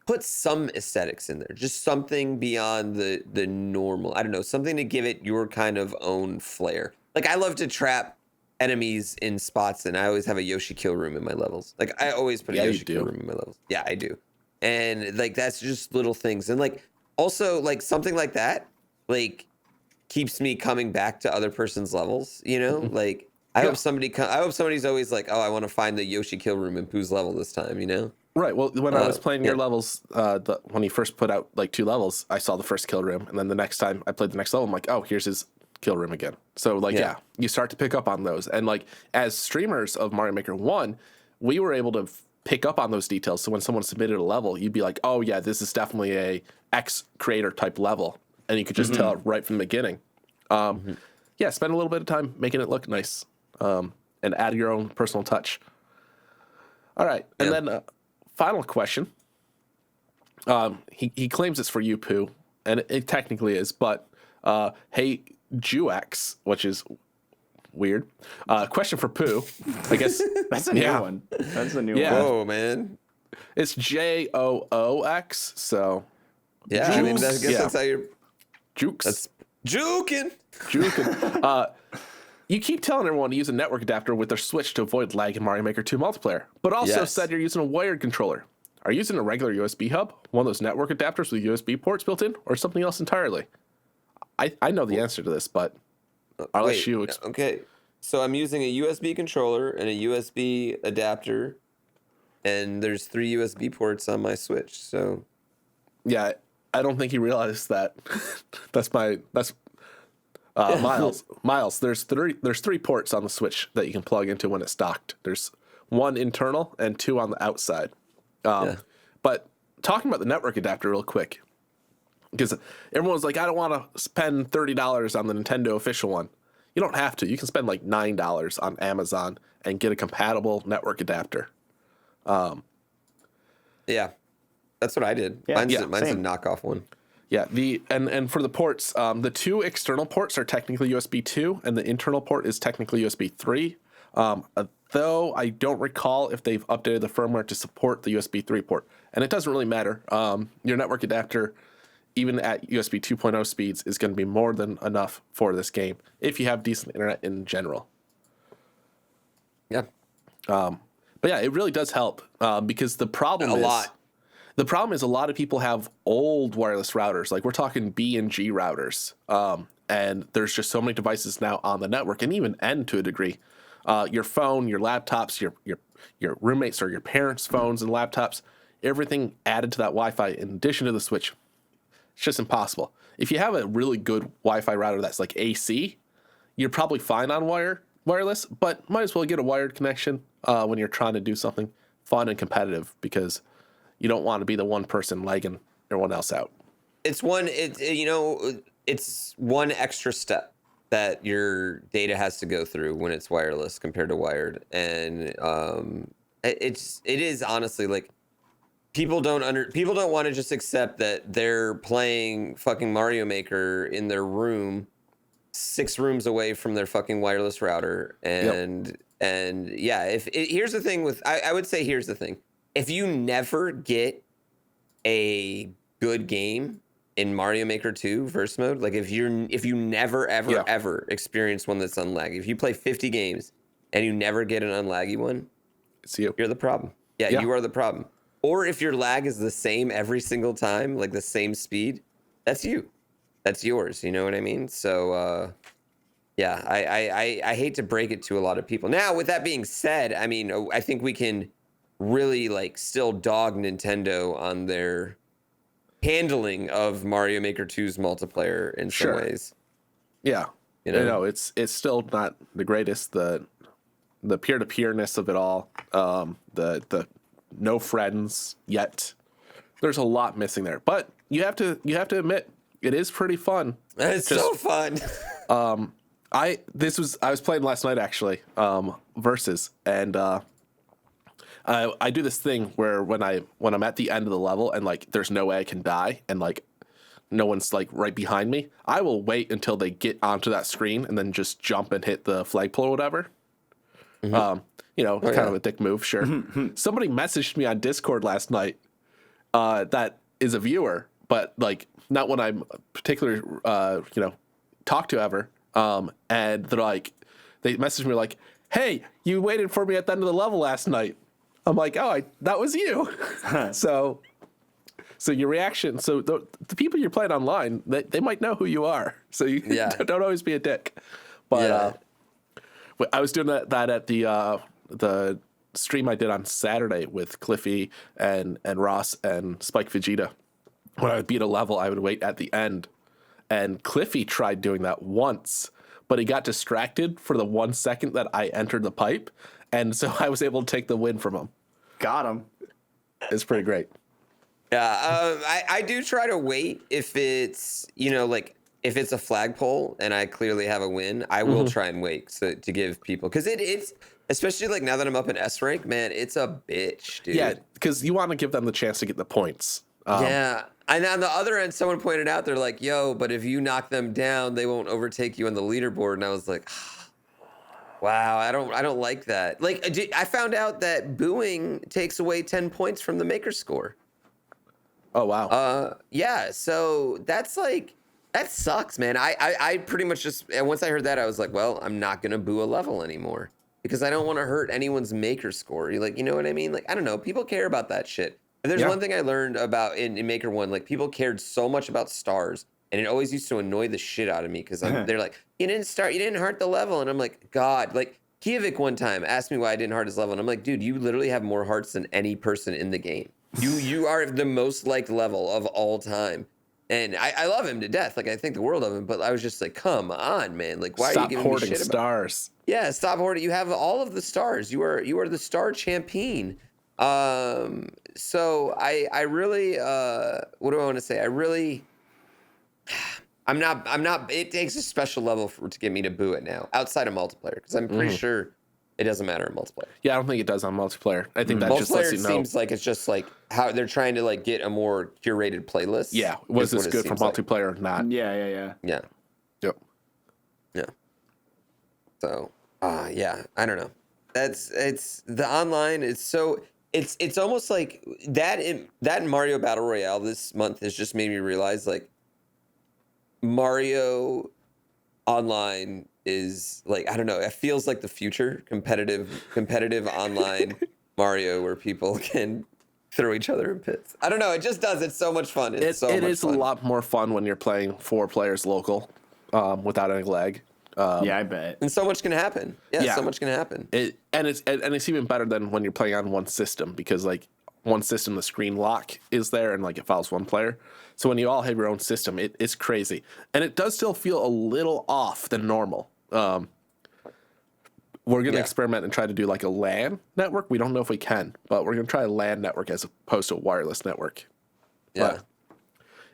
Speaker 2: put some aesthetics in there, just something beyond the normal. I don't know, something to give it your kind of own flair. Like I love to trap enemies in spots, and I always have a Yoshi kill room in my levels. Like I always put a Yoshi kill room in my levels. Yeah, I do. And like that's just little things, and like also like something like that like keeps me coming back to other person's levels. Like. I hope somebody's always like, oh, I want to find the Yoshi kill room in Pooh's level this time,
Speaker 4: Right. Well, when I was playing your levels, when he first put out like 2 levels, I saw the first kill room, and then the next time I played the next level, I'm like, oh, here's his kill room again. So you start to pick up on those, and like as streamers of Mario Maker 1, we were able to pick up on those details. So when someone submitted a level, you'd be like, oh yeah, this is definitely a X creator type level, and you could just tell it right from the beginning. yeah, spend a little bit of time making it look nice, and add your own personal touch. All right, and then final question. He claims it's for you, Pooh, and it technically is, but hey, Juex, which is weird. Question for Pooh. I guess
Speaker 3: That's a new one. That's a new one.
Speaker 2: Whoa, man.
Speaker 4: It's Joox. So
Speaker 2: Yeah, I mean, I guess that's how you're.
Speaker 4: Jukes.
Speaker 2: That's juking.
Speaker 4: You keep telling everyone to use a network adapter with their Switch to avoid lag in Mario Maker 2 multiplayer, but also said you're using a wired controller. Are you using a regular USB hub, one of those network adapters with USB ports built in, or something else entirely? I know the answer to this, but I'll let you explain.
Speaker 2: Okay, so I'm using a USB controller and a USB adapter, and there's 3 USB ports on my Switch. So
Speaker 4: Yeah, I don't think he realized that. that's Miles. Miles, there's 3 ports on the Switch that you can plug into when it's docked. There's 1 internal and 2 on the outside. But talking about the network adapter real quick, because everyone's like, I don't want to spend $30 on the Nintendo official one. You don't have to. You can spend like $9 on Amazon and get a compatible network adapter.
Speaker 2: yeah, that's what I did.
Speaker 3: Yeah,
Speaker 2: mine's a
Speaker 3: same.
Speaker 2: knockoff one.
Speaker 4: Yeah, and for the ports, the 2 external ports are technically USB 2, and the internal port is technically USB 3. Though I don't recall if they've updated the firmware to support the USB 3 port, and it doesn't really matter. Your network adapter, even at USB 2.0 speeds, is going to be more than enough for this game if you have decent internet in general.
Speaker 2: Yeah,
Speaker 4: But yeah, it really does help because the problem The problem is a lot of people have old wireless routers, like we're talking B and G routers, and there's just so many devices now on the network, and even N to a degree. Your phone, your laptops, your roommates or your parents' phones and laptops, everything added to that Wi-Fi in addition to the Switch. It's just impossible. If you have a really good Wi-Fi router that's like AC, you're probably fine on wireless, but might as well get a wired connection when you're trying to do something fun and competitive, because you don't want to be the one person lagging everyone else out.
Speaker 2: it's one extra step that your data has to go through when it's wireless compared to wired, and it is honestly like people don't want to just accept that they're playing fucking Mario Maker in their room 6 rooms away from their fucking wireless router, and yeah, here's the thing with I would say here's the thing. If you never get a good game in Mario Maker 2 verse mode, like if you never ever experience one that's unlaggy, if you play 50 games and you never get an unlaggy one,
Speaker 4: It's you.
Speaker 2: you're the problem. Yeah, you are the problem. Or if your lag is the same every single time, like the same speed, that's you. That's yours. You know what I mean? So yeah, I hate to break it to a lot of people. Now, with that being said, I mean, I think we can really like still dog Nintendo on their handling of Mario Maker 2's multiplayer in some ways.
Speaker 4: Yeah.
Speaker 2: You know?
Speaker 4: It's still not the greatest. The peer-to-peerness of it all, the no friends yet. There's a lot missing there. But you have to admit, it is pretty fun.
Speaker 2: It's so fun.
Speaker 4: I was playing last night actually, Versus, and I do this thing where when I'm at the end of the level and like there's no way I can die and like no one's like right behind me, I will wait until they get onto that screen and then just jump and hit the flagpole or whatever. Kind of a dick move, sure. Somebody messaged me on Discord last night that is a viewer, but like not one I'm particularly talk to ever. And they're like, they messaged me like, "Hey, you waited for me at the end of the level last night." I'm like, "Oh, that was you." So your reaction. So the people you're playing online, they might know who you are. So you don't always be a dick. But I was doing that at the stream I did on Saturday with Cliffy and Ross and Spike Vegeta. When I would beat a level, I would wait at the end. And Cliffy tried doing that once, but he got distracted for the 1 second that I entered the pipe. And so I was able to take the win from him.
Speaker 3: Got him.
Speaker 4: It's pretty great.
Speaker 2: Yeah, I do try to wait if it's, like if it's a flagpole and I clearly have a win, I will try and wait to give people, because it's especially like now that I'm up in S rank, man, it's a bitch, dude.
Speaker 4: Yeah, because you want to give them the chance to get the points.
Speaker 2: Yeah. And on the other end, someone pointed out, they're like, yo, but if you knock them down, they won't overtake you on the leaderboard. And I was like, wow, I don't like that. Like, I found out that booing takes away 10 points from the maker score.
Speaker 4: Oh, wow.
Speaker 2: Yeah, so that's like, that sucks, man. I pretty much just, and once I heard that, I was like, well, I'm not going to boo a level anymore because I don't want to hurt anyone's maker score. You're like, you know what I mean? Like, I don't know. People care about that shit. And there's one thing I learned about in Maker 1, like people cared so much about stars, and it always used to annoy the shit out of me because they're like, you didn't heart the level. And I'm like, God, like Kievik one time asked me why I didn't heart his level. And I'm like, dude, you literally have more hearts than any person in the game. You are the most liked level of all time. And I love him to death. Like, I think the world of him, but I was just like, come on, man. Like, why are you giving me shit about
Speaker 4: stars?
Speaker 2: Yeah, stop hoarding. You have all of the stars. You are the star champion. So I really, what do I want to say? I'm not, it takes a special level to get me to boo it now outside of multiplayer. Cause I'm pretty sure it doesn't matter in multiplayer.
Speaker 4: Yeah. I don't think it does on multiplayer. I think that just lets you know.
Speaker 2: Seems like it's just like how they're trying to like get a more curated playlist.
Speaker 4: Yeah. Was this good for multiplayer or not?
Speaker 3: Yeah.
Speaker 4: Yep.
Speaker 2: Yeah. So, yeah, I don't know. It's the online. It's almost like that in Mario Battle Royale this month has just made me realize like Mario Online is like, I don't know, it feels like the future competitive online Mario where people can throw each other in pits. I don't know, it just does. It's so much fun. It is
Speaker 4: a lot more fun when you're playing 4 players local without any lag.
Speaker 3: Yeah, I bet.
Speaker 2: And so much can happen. Yeah, so much can happen.
Speaker 4: It's even better than when you're playing on one system because like one system, the screen lock is there and like it follows one player. So when you all have your own system, it's crazy. And it does still feel a little off than normal. We're going to experiment and try to do like a LAN network. We don't know if we can, but we're going to try a LAN network as opposed to a wireless network.
Speaker 2: Yeah.
Speaker 4: But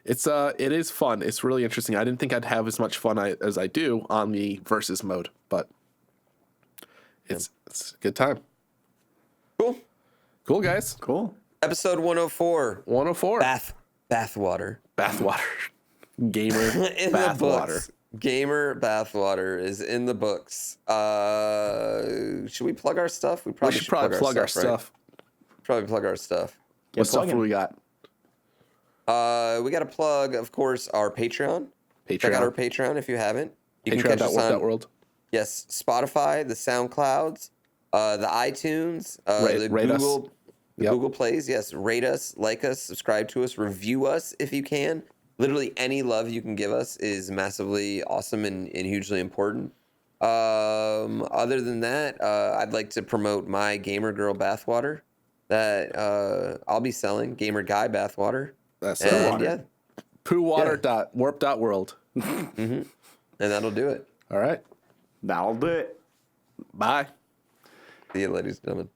Speaker 4: it is fun. It's really interesting. I didn't think I'd have as much fun as I do on the versus mode, but it's a good time. Cool, guys.
Speaker 3: Cool.
Speaker 2: Episode 104.
Speaker 4: 104.
Speaker 2: Bathwater.
Speaker 4: Gamer
Speaker 2: in
Speaker 4: bathwater.
Speaker 2: Gamer bathwater is in the books. Should we plug our stuff? We should probably plug our stuff. Right? Probably plug our stuff.
Speaker 4: What stuff do we got?
Speaker 2: We got to plug, of course, our Patreon. Check out our Patreon if you haven't. You can catch us on
Speaker 4: World.
Speaker 2: Yes, Spotify, the SoundClouds, the iTunes, the
Speaker 4: rate
Speaker 2: Google.
Speaker 4: Us.
Speaker 2: Google Plays, yes. Rate us, like us, subscribe to us, review us if you can. Literally any love you can give us is massively awesome and hugely important. Other than that, I'd like to promote my Gamer Girl bathwater that I'll be selling, Gamer Guy bathwater.
Speaker 4: That's the water.
Speaker 2: Yeah.
Speaker 4: Poowater.warp.world.
Speaker 2: And that'll do it.
Speaker 4: All right.
Speaker 3: That'll do it.
Speaker 4: Bye.
Speaker 2: See you, ladies and gentlemen.